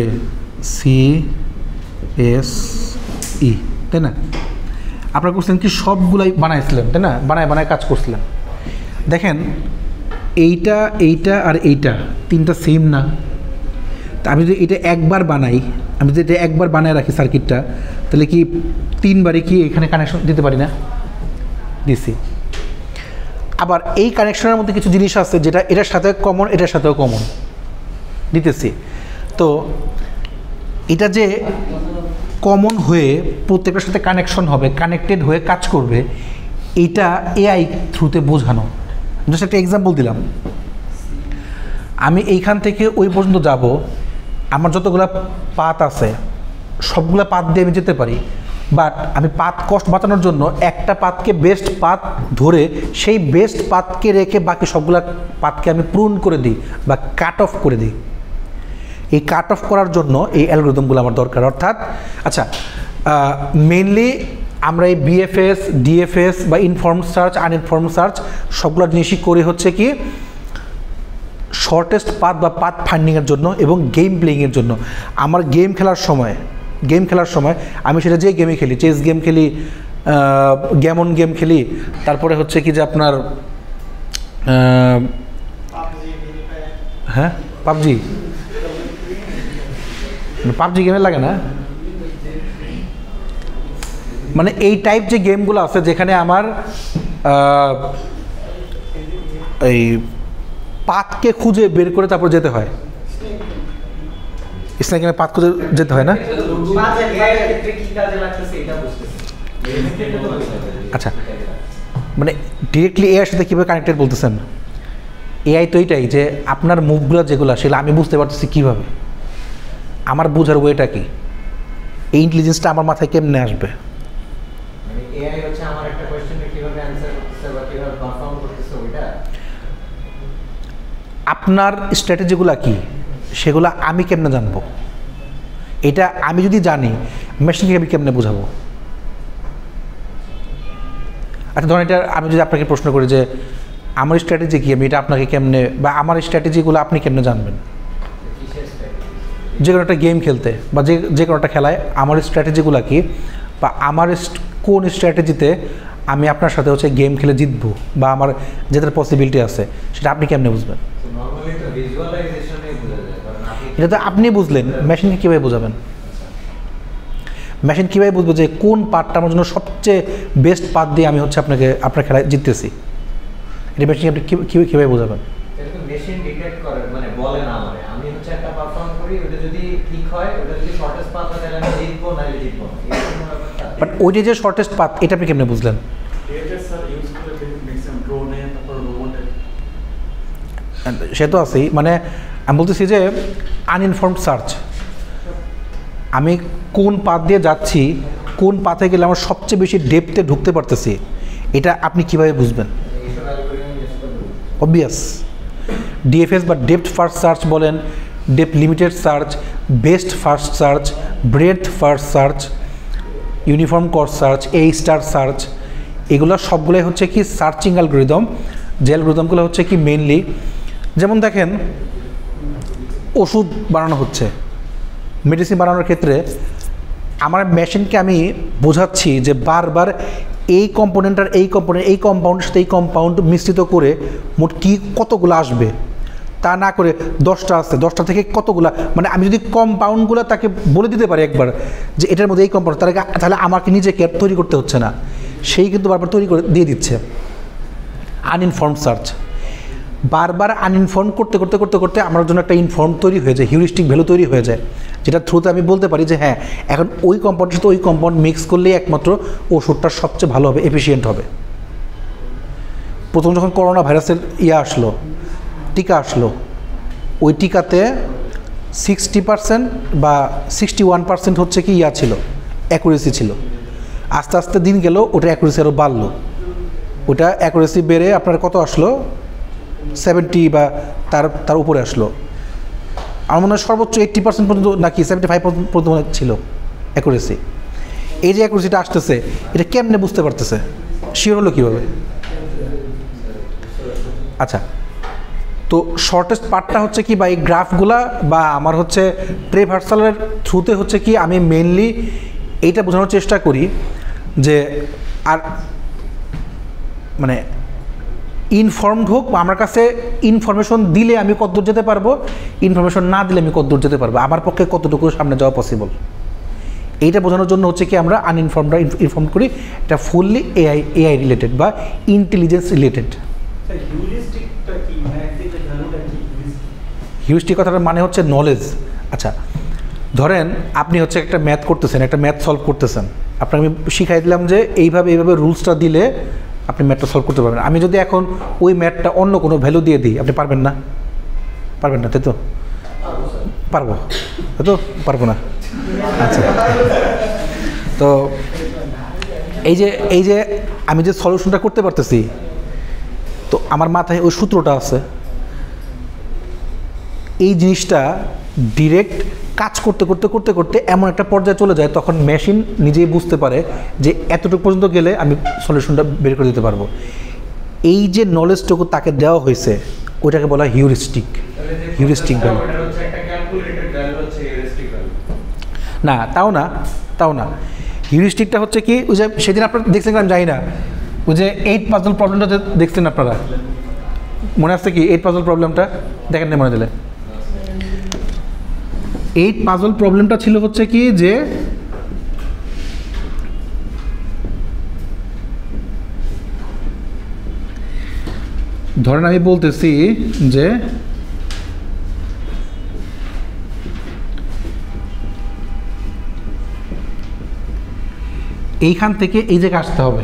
সিএসই, তাই না? আপনারা করছিলেন কি সবগুলাই বানাইছিলেন, তাই না? বানায় কাজ করছিলেন। দেখেন এইটা আর এইটা তিনটা সেম না। তা আমি যদি এটা একবার বানাই, আমি যদি এটা একবার বানায় রাখি সার্কিটটা, তাহলে কি তিনবারই কি এখানে কানেকশন দিতে পারি না? দিছি। আবার এই কানেকশনের মধ্যে কিছু জিনিস আছে যেটা এটার সাথে কমন, এটার সাথেও কমন দিতেছি। তো এটা যে কমন হয়ে প্রত্যেকটার সাথে কানেকশন হবে, কানেক্টেড হয়ে কাজ করবে, এইটা এআই থ্রুতে বোঝানো। জাস্ট একটা এক্সাম্পল দিলাম। আমি এইখান থেকে ওই পর্যন্ত যাব, আমার যতগুলা পাত আছে সবগুলা পাত দিয়ে আমি যেতে পারি, বাট আমি পাত কষ্ট বাঁচানোর জন্য একটা পাতকে বেস্ট পাত ধরে সেই বেস্ট পাতকে রেখে বাকি সবগুলা পাতকে আমি প্রুন করে দিই বা কাট অফ করে দিই। এই কাট অফ করার জন্য এই অ্যালগরিদমগুলো আমার দরকার। অর্থাৎ আচ্ছা মেইনলি আমরা এই বিএফএস, ডিএফএস বা ইনফর্ম সার্চ, আনইনফর্ম সার্চ সবগুলো জিনিসই করি হচ্ছে কি শর্টেস্ট পাথ বা পাথ ফাইন্ডিংয়ের জন্য এবং গেম প্লেয়িংয়ের জন্য। আমার গেম খেলার সময় আমি সেটা যে গেমে খেলি, চেস গেম খেলি, গ্যামন গেম খেলি, তারপরে হচ্ছে কি যে আপনার হ্যাঁ পাবজি গেমে লাগে না, মানে এই টাইপ যে গেমগুলো আছে যেখানে আমার এই পাতকে খুঁজে বের করে তারপর যেতে হয়। স্নেক গেমে পাত খুঁজে যেতে হয় না? আচ্ছা মানে ডিরেক্টলি এআইয়ের সাথে কীভাবে কানেক্টেড বলতেছেন? এআই তো এইটাই যে আপনার মুভগুলো যেগুলো সেগুলো আমি বুঝতে পারতেছি কীভাবে, আমার বোঝার ওয়েটা কি, এই ইন্টেলিজেন্সটা আমার মাথায় কেমনে আসবে। আপনার স্ট্র্যাটেজিগুলো কি সেগুলো আমি কেমনে জানবো? এটা আমি যদি জানি মেশিনকে আমি কেমনে বোঝাবো? আচ্ছা ধরেন এটা আমি যদি আপনাকে প্রশ্ন করি যে আমার স্ট্র্যাটেজি কি, আমি এটা আপনাকে কেমনে, বা আমার স্ট্র্যাটেজিগুলো আপনি কেমনে জানবেন? যে কোনো একটা গেম খেলতে বা যে কোনো একটা খেলায় আমার স্ট্র্যাটেজিগুলো কি, বা আমার কোন স্ট্র্যাটেজিতে আমি আপনার সাথে হচ্ছে গেম খেলে জিতবো বা আমার জেতার পসিবিলিটি আছে, সেটা আপনি কেমনে বুঝবেন? এটা তো আপনি বুঝলেন, মেশিনকে কীভাবে বোঝাবেন? মেশিন কীভাবে বুঝবো যে কোন পার্টটা আমার জন্য সবচেয়ে বেস্ট পার্ট দিয়ে আমি হচ্ছে আপনার খেলায় জিততেছি? এটা মেশিন আপনি কীভাবে বোঝাবেন? মেশিন ডিটেক্ট করে, মানে বলে না আমারে, আমি হচ্ছে একটা পারফর্ম করি, ওটা যদি ঠিক হয়, ওটা যদি শর্টেস্ট পাথ হয় তাহলে আমি জিতবো, নাহলে জিতবো না। বাট ওইটা যে শর্টেস্ট পাথ, এটা আপনি কেমনে বুঝলেন? সে তো আছেই, মানে আমি বলতেছি যে আনইনফর্মড সার্চ, আমি কোন পাথ দিয়ে যাচ্ছি, কোন পাথে গেলে আমার সবচেয়ে বেশি ডেপথে ঢুকতে পারতেছি, এটা আপনি কিভাবে বুঝবেন? অবভিয়াস ডিএফএস বা ডেপথ ফার্স্ট সার্চ বলেন, depth limited search, best first search, breadth first search, uniform cost search, A* search, এগুলো সবগুলোই হচ্ছে কি সার্চিং অ্যালগরিদম। যে অ্যালগরিদমগুলো হচ্ছে কি মেইনলি, যেমন দেখেন ওষুধ বানানো হচ্ছে, মেডিসিন বানানোর ক্ষেত্রে আমার মেশিনকে আমি বোঝাচ্ছি যে বারবার এই কম্পোনেন্ট এই কম্পাউন্ডের সাথে এই কম্পাউন্ড মিশ্রিত করে মোট কী কতগুলো আসবে, তা না করে 10টা আছে, 10টা থেকে কতগুলা, মানে আমি যদি কম্পাউন্ডগুলো তাকে বলে দিতে পারি একবার যে এটার মধ্যে এই কম্পাউন্ড, তাহলে আমাকে নিজেকে তৈরি করতে হচ্ছে না, সেই কিন্তু বারবার তৈরি করে দিয়ে দিচ্ছে। আনইনফর্মড সার্চ, বারবার আনইনফর্ম করতে করতে করতে করতে আমার জন্য একটা ইনফর্ম তৈরি হয়ে যায়, হিউরিস্টিক ভ্যালু তৈরি হয়ে যায়, যেটা থ্রুতে আমি বলতে পারি যে হ্যাঁ এখন ওই কম্পাউন্ডের সাথে ওই কম্পাউন্ড মিক্স করলেই একমাত্র ওষুধটা সবচেয়ে ভালো হবে, এফিসিয়েন্ট হবে। প্রথম যখন করোনা ভাইরাসের আসলো, টিকা আসলো, ওই টিকাতে 60% বা 61% হচ্ছে কি ছিল, অ্যাকুরেসি ছিল। আস্তে আস্তে দিন গেল, ওটা অ্যাকুরেসি আরও বাড়লো, ওটা অ্যাকুরেসি বেড়ে আপনার কত আসলো, 70 বা তার উপরে আসলো। আমার মনে হয় সর্বোচ্চ 80% পর্যন্ত নাকি 75% পর্যন্ত ছিল অ্যাকুরেসি। এই যে অ্যাকুরেসিটা আসতেছে, এটা কেমনে বুঝতে পারতেছে, শিওর হলো কীভাবে? আচ্ছা, তো শর্টেস্ট পার্টটা হচ্ছে কি, বা এই গ্রাফগুলা বা আমার হচ্ছে ট্রেভার্সালের থ্রুতে হচ্ছে কি আমি মেনলি এইটা বোঝানোর চেষ্টা করি যে আর মানে ইনফর্মড হোক, আমার কাছে ইনফরমেশন দিলে আমি কতদূর যেতে পারবো, ইনফরমেশন না দিলে আমি কতদূর যেতে পারবো, আমার পক্ষে কতটুকু সামনে যাওয়া পসিবল, এইটা বোঝানোর জন্য হচ্ছে কি আমরা আনইনফর্মডরা ইনফর্ম করি। এটা ফুললি এআই রিলেটেড বা ইন্টেলিজেন্স রিলেটেড। হিউরিস্টিক কথাটার মানে হচ্ছে নলেজ। আচ্ছা ধরেন আপনি হচ্ছে একটা ম্যাথ করতেছেন, একটা ম্যাথ সলভ করতেছেন, আপনাকে আমি শিখাই দিলাম যে এইভাবে রুলসটা দিলে আপনি ম্যাথটা সলভ করতে পারবেন। আমি যদি এখন ওই ম্যাথটা অন্য কোনো ভ্যালু দিয়ে দিই, আপনি পারবেন না? পারবেন না, তাই তো? পারবো, তাই তো? পারবো না। আচ্ছা, তো এই যে আমি যে সলিউশনটা করতে পারতেছি, তো আমার মাথায় ওই সূত্রটা আছে, এই জিনিসটা ডিরেক্ট কাজ করতে করতে করতে করতে এমন একটা পর্যায়ে চলে যায়, তখন মেশিন নিজেই বুঝতে পারে যে এতটুকু পর্যন্ত গেলে আমি সলিউশনটা বের করে দিতে পারবো। এই যে নলেজটুকু তাকে দেওয়া হয়েছে, ওইটাকে বলা হয় হিউরিস্টিক ভ্যালু। না, তাও না। হিউরিস্টিকটা হচ্ছে কি, ওই যে সেদিন আপনারা দেখছেন, আমি জানি না, ওই যে 8 পাজল প্রবলেমটা দেখছেন আপনারা, মনে আসছে কি 8 পাজল প্রবলেমটা? দেখেন না মনে দিলে? 8 পাজল প্রবলেমটা ছিল হচ্ছে কি যে ধরেন আমি বলতেছি যে এইখান থেকে এই জায়গায় আসতে হবে,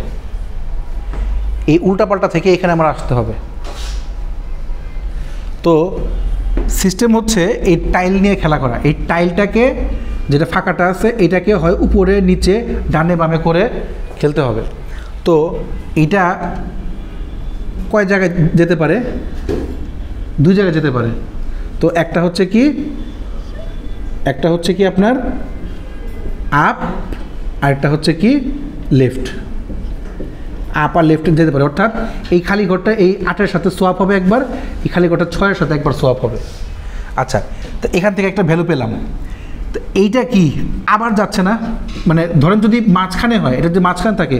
এই উল্টাপাল্টা থেকে এখানে আমার আসতে হবে। তো সিস্টেম হচ্ছে এই টাইল নিয়ে খেলা করা। এই টাইলটাকে, যেটা ফাঁকাটা আছে, এটাকে হয় উপরে নিচে ডানে বামে করে খেলতে হবে। তো এটা কয় জায়গায় যেতে পারে? 2 জায়গায় যেতে পারে। তো একটা হচ্ছে কি আপনার আপ, আর একটা হচ্ছে কি লেফট। আপ আর লেফটে যেতে পারে, অর্থাৎ এই খালি ঘরটা এই 8-এর সাথে সোয়াপ হবে একবার, এই খালি ঘরটা 6-এর সাথে একবার সোয়াপ হবে। আচ্ছা, তো এখান থেকে একটা ভ্যালু পেলাম, তো এইটা কি আবার যাচ্ছে না, মানে ধরেন যদি মাঝখানে হয়, এটা যদি মাঝখানে থাকে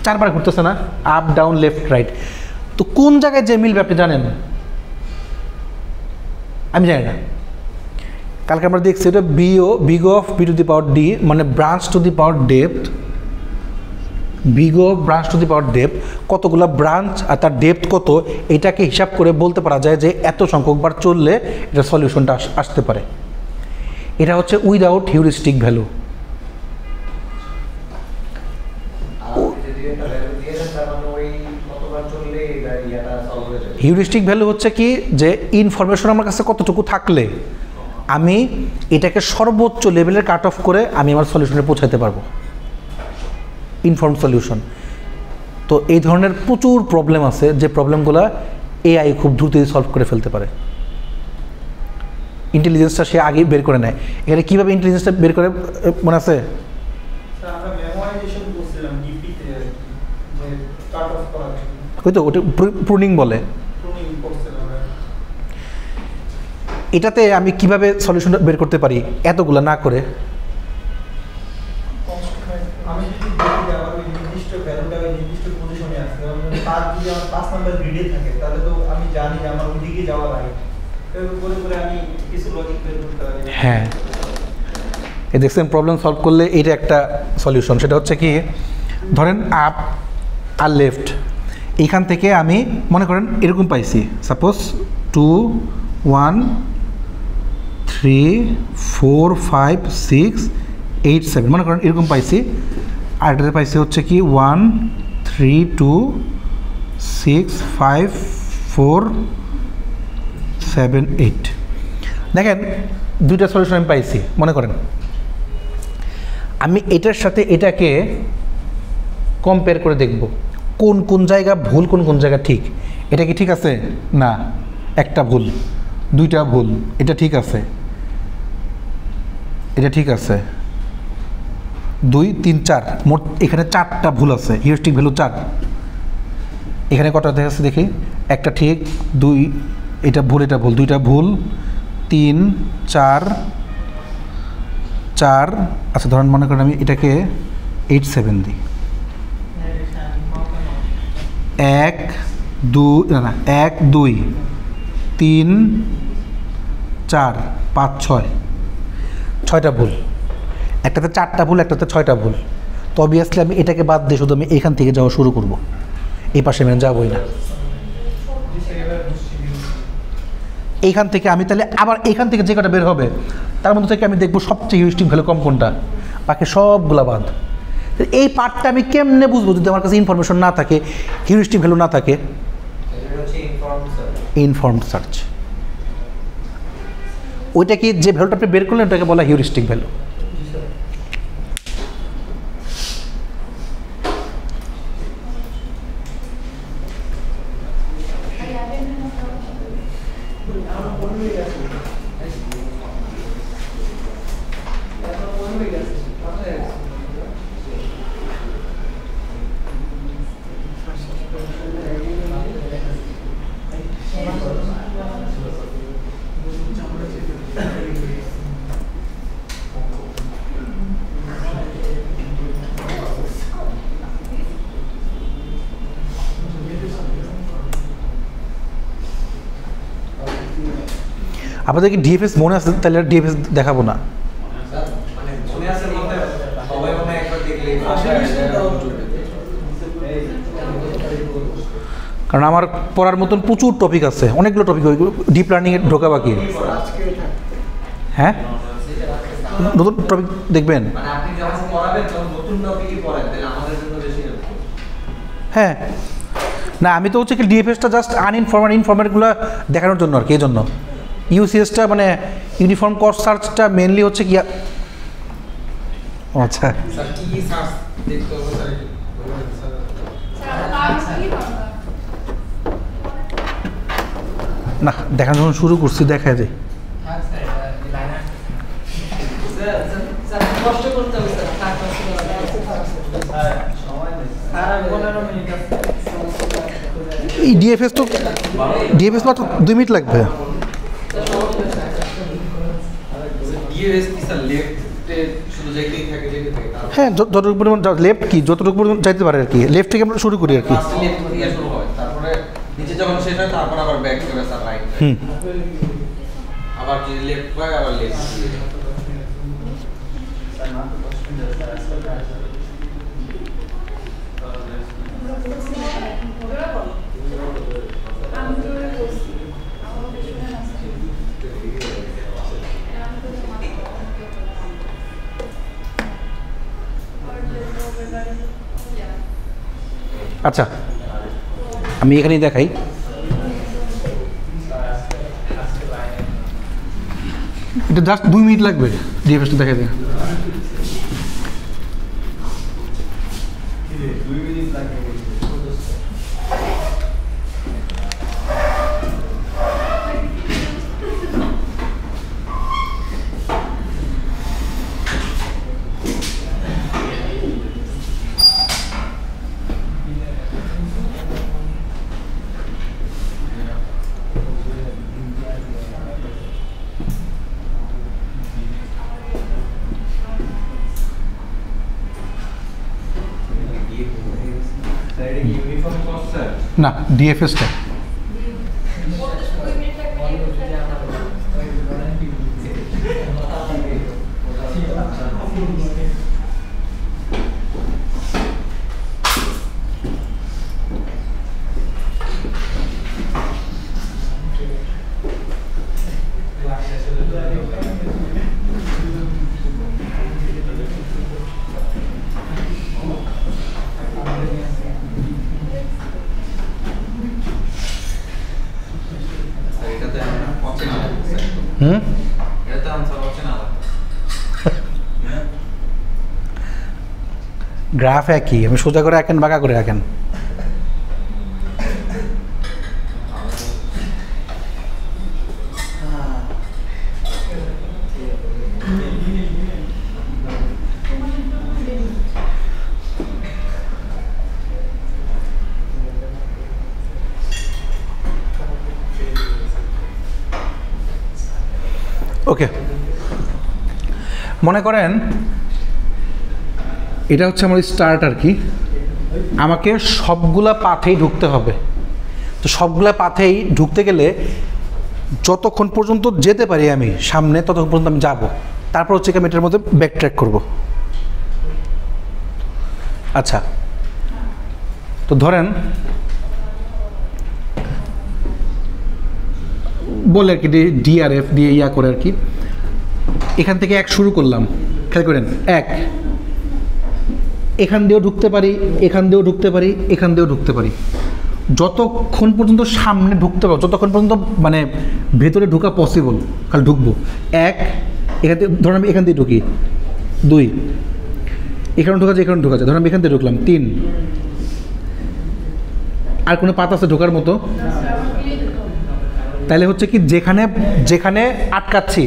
4বার ঘুরতেছে না, আপ ডাউন লেফট রাইট, তো কোন জায়গায় যে মিলবে আপনি জানেন? আমি জানি না। কালকে আমরা দেখছি এটা big of B to the power D, মানে branch to the power depth, big of branch to the power depth, কতগুলো ব্রাঞ্চ আর তার ডেপথ কত, এটাকে হিসাব করে বলতে পারা যায় যে এত সংখ্যকবার চললে এটা সলিউশনটা আসতে পারে। এটা হচ্ছে without heuristic value. Heuristic value হচ্ছে কি, যে ইনফরমেশন আমার কাছে কতটুকু থাকলে আমি এটাকে সর্বোচ্চ লেভেলের কাট অফ করে আমি আমার সলিউশনে পৌঁছাতে পারবো, ইনফর্ম সলিউশন। তো এই ধরনের প্রচুর প্রবলেম আছে যে প্রবলেমগুলো এআই খুব দ্রুতই সলভ করে ফেলতে পারে। ইন্টেলিজেন্সটা সে আগেই বের করে নেয়। এখানে কীভাবে ইন্টেলিজেন্সটা বের করে মনে আছে? ওই তো ওটা প্রুনিং বলে। এটাতে আমি কিভাবে সলিউশনটা বের করতে পারি এতগুলো না করে? হ্যাঁ, এই দেখছেন প্রবলেম সলভ করলে এটা একটা সলিউশন। সেটা হচ্ছে কি, ধরেন আপ আর লেফট, এইখান থেকে আমি মনে করেন এরকম পাইছি, সাপোজ 2 1 3 4 5 6 8 7 মনে করেন এরকম পাইছি। আর এটাতে পাইছি হচ্ছে কি 1 3 2 6 5 4 7 8। দেখেন দুইটা সলিউশন আমি পাইছি। মনে করেন আমি এটার সাথে এটাকে কম্পেয়ার করে দেখব কোন কোন জায়গা ভুল, কোন কোন জায়গা ঠিক। এটা কি ঠিক আছে? না, একটা ভুল, দুইটা ভুল, এটা ঠিক আছে, এটা ঠিক আছে, 2 3 4, মোট এখানে 4টা ভুল আছে, হিউরিস্টিক ভ্যালু 4। এখানে কটা দেখাচ্ছে দেখি, একটা ঠিক, 2 এটা ভুল, এটা ভুল, 2টা ভুল, 3 4 4। আচ্ছা ধরেন মনে করেন আমি এটাকে 8 7 দিই, 1 2 না 1 2 3 4 5 6, 6টা ভুল। একটাতে 4টা ভুল, একটাতে 6টা ভুল। তো অবভিয়াসলি আমি এটাকে বাদ দিয়ে শুধু আমি এখান থেকে যাওয়া শুরু করব, এই পাশে আমি যাবই না। এইখান থেকে আমি তাহলে আবার এইখান থেকে যে কটা বের হবে তার মধ্যে থেকে আমি দেখবো সবচেয়ে হিউরিস্টিক ভ্যালু কম কোনটা, বাকি সবগুলা বাদ। এই পার্টটা আমি কেমনে বুঝবো যদি আমার কাছে ইনফরমেশন না থাকে, হিউরিস্টিক ভ্যালু না থাকে? Informed search. ওইটা কি যে ভ্যালুটা আপনি বের করলেন ওটাকে বলা হিউরিস্টিক ভ্যালু। আপনাদের কি ডিএফএস মনে আছে? তাহলে ডিএফএস দেখাবো না। কারণ আমার পড়ার মতন প্রচুর টপিক আছে, অনেকগুলো টপিক, ডিপ লার্নিংয়ে ঢোকা বাকি। হ্যাঁ, নতুন টপিক দেখবেন। হ্যাঁ, না আমি তো হচ্ছে কি ডিএফএসটা জাস্ট ইনফরমেটগুলো দেখানোর জন্য আর কি। এই জন্য ইউসিএসটা মানে ইউনিফর্ম কস্ট সার্চটা মেনলি হচ্ছে কি। আচ্ছা না, দেখানো যখন শুরু করছি দেখা যায়। এই ডিএফএস মাত্র 2 মিনিট লাগবে। ডিএস কি স্যার লেফটে শুধু যাইতেই থাকে হ্যাঁ, যতটুকু পরিমাণ লেফট কি যতটুকু পরিমাণ যাইতে পারে আর কি, লেফট থেকে আমরা শুরু করি আর কি। ফার্স্ট লেফট থেকে শুরু হয়, তারপরে নিচে যখন শেষ হয় তারপর আবার ব্যাক করে স্যার রাইট। আবার যদি লেফট হয় আবার লেফট। আচ্ছা, আমি এখানেই দেখাই। এটা জাস্ট 2 মিনিট লাগবে ডিএফএসটা দেখাই দেয়। না, ডিএফএসটা গ্রাফ একই, আমি সোজা করে আঁকেন বাঁকা করে আঁকেন। ওকে, মনে করেন এটা হচ্ছে আমার স্টার্ট আর কি। আমাকে সবগুলা পাথেই ঢুকতে হবে। তো সবগুলা পাথেই ঢুকতে গেলে যতক্ষণ পর্যন্ত যেতে পারি আমি সামনে ততক্ষণ পর্যন্ত আমি যাব, তারপর হচ্ছে আমি এটার মধ্যে ব্যাক ট্র্যাক করব। আচ্ছা, তো ধরেন বলে আর কি ডিআরএফ দিয়ে ইয়া করে আর কি। এখান থেকে 1 শুরু করলাম, খেয়াল করেন 1, এখান দিয়েও ঢুকতে পারি, এখান দিয়েও ঢুকতে পারি, এখান দিয়েও ঢুকতে পারি, যতক্ষণ পর্যন্ত সামনে ঢুকতে পারবো, যতক্ষণ পর্যন্ত মানে ভেতরে ঢোকা পসিবল খালি ঢুকবো। 1, এখান থেকে ধরুন আমি এখান দিয়ে ঢুকি, 2, এখানে ঢোকা যায়, এখানে ঢোকা যায়, ধরুন আমি এখান থেকে ঢুকলাম, 3। আর কোনো পাত আছে ঢোকার মতো? তাহলে হচ্ছে কি যেখানে যেখানে আটকাচ্ছি,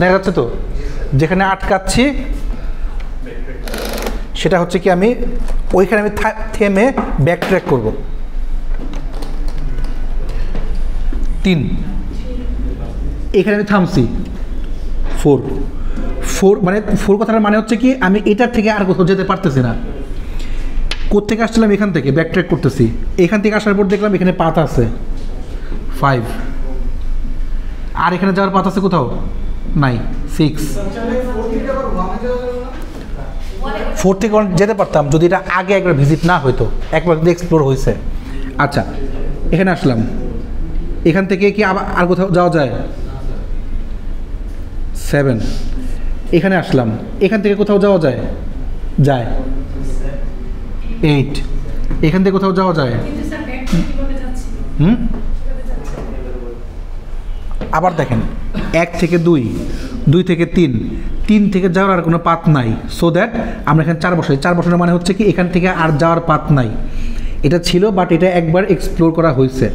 দেখা যাচ্ছে তো, যেখানে আটকাচ্ছি সেটা হচ্ছে কি আমি ওইখানে আমি থেমে ব্যাক ট্র্যাক করব। 3, এখানে আমি থামছি। 4 মানে 4 কথাটার মানে হচ্ছে কি আমি এটার থেকে আর কোথাও যেতে পারতেছি না। কোত্থেকে আসছিলাম? এখান থেকে ব্যাক ট্র্যাক করতেছি। এখান থেকে আসার পর দেখলাম এখানে পাত আছে 5, আর এখানে যাওয়ার পাত আছে কোথাও নাই 6। 4 থেকে যেতে পারতাম যদি এটা আগে একবার ভিজিট না হইতো, একবার যদি এক্সপ্লোর হয়েছে। আচ্ছা, এখানে আসলাম, এখান থেকে কি আবার আর কোথাও যাওয়া যায়? 7, এখানে আসলাম, এখান থেকে কোথাও যাওয়া যায়? যায়। 8, এখান থেকে কোথাও যাওয়া যায়? আবার দেখেন 1 থেকে 2, 2 থেকে 3, 3 থেকে যাওয়ার আর কোনো পাথ নাই। সো দ্যাট আমরা এখানে 4 বসাই। 4 বসানোর মানে হচ্ছে কি এখান থেকে আর যাওয়ার পাথ নাই। এটা ছিল, বাট এটা একবার এক্সপ্লোর করা হয়েছে।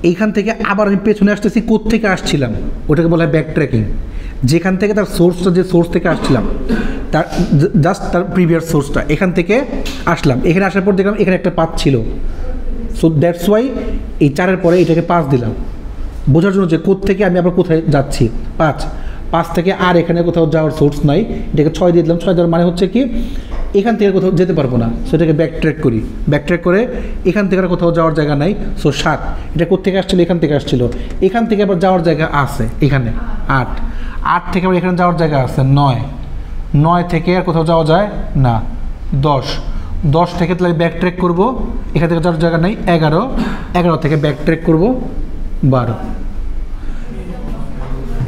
এইখান থেকে আবার আমি পেছনে আসতেছি, কোত্থেকে আসছিলাম ওটাকে বলা হয় ব্যাক ট্র্যাকিং। যেখান থেকে তার সোর্সটা, যে সোর্স থেকে আসছিলাম তার জাস্ট তার প্রিভিয়াস সোর্সটা এখান থেকে আসলাম, এখানে আসার পর দেখলাম এখানে একটা পাথ ছিল, সো দ্যাটস ওয়াই এই 4-এর পরে এটাকে 5 দিলাম, বোঝার জন্য যে কোথা থেকে আমি আবার কোথায় যাচ্ছি। 5 থেকে আর এখানে কোথাও যাওয়ার সোর্স নাই, এটাকে 6 দিয়ে দিলাম। 6 দেওয়ার মানে হচ্ছে কি এখান থেকে কোথাও যেতে পারবো না, সেটাকে ব্যাক ট্র্যাক করি, ব্যাক ট্র্যাক করে এখান থেকে আর কোথাও যাওয়ার জায়গা নাই, সো 7। এটা কোথেকে আসছিলো? এখান থেকে আসছিলো, এখান থেকে আবার যাওয়ার জায়গা আছে এখানে 8 থেকে আবার এখানে যাওয়ার জায়গা আছে 9 থেকে আর কোথাও যাওয়া যায় না 10 থেকে তাহলে ব্যাক ট্র্যাক করবো, এখান থেকে যাওয়ার জায়গা নেই 11 থেকে ব্যাক ট্র্যাক করবো 12।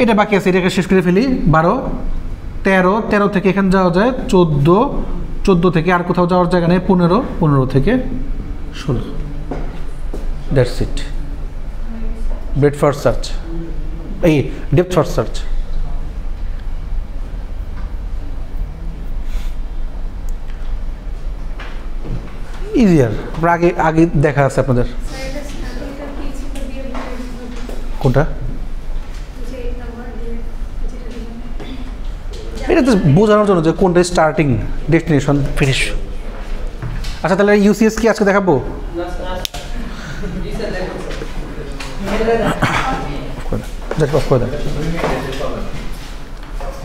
এটা বাকি আছে, এটাকে শেষ করে ফেলি। 12 13 থেকে এখানে যাওয়া যায় 14 থেকে আর কোথাও যাওয়ার জায়গা নেই 15 থেকে 16। That's it, bread first search, এই ডেপথ ফার্স্ট সার্চ। ইজিয়ার, আগে দেখা আছে আপনাদের কোনটা? এটা তো বোঝানোর জন্য যে কোনটা স্টার্টিং, ডেস্টিনেশন, ফিনিশ। আচ্ছা তাহলে ইউসিএস কি আজকে দেখাবো? অফ করে দেন।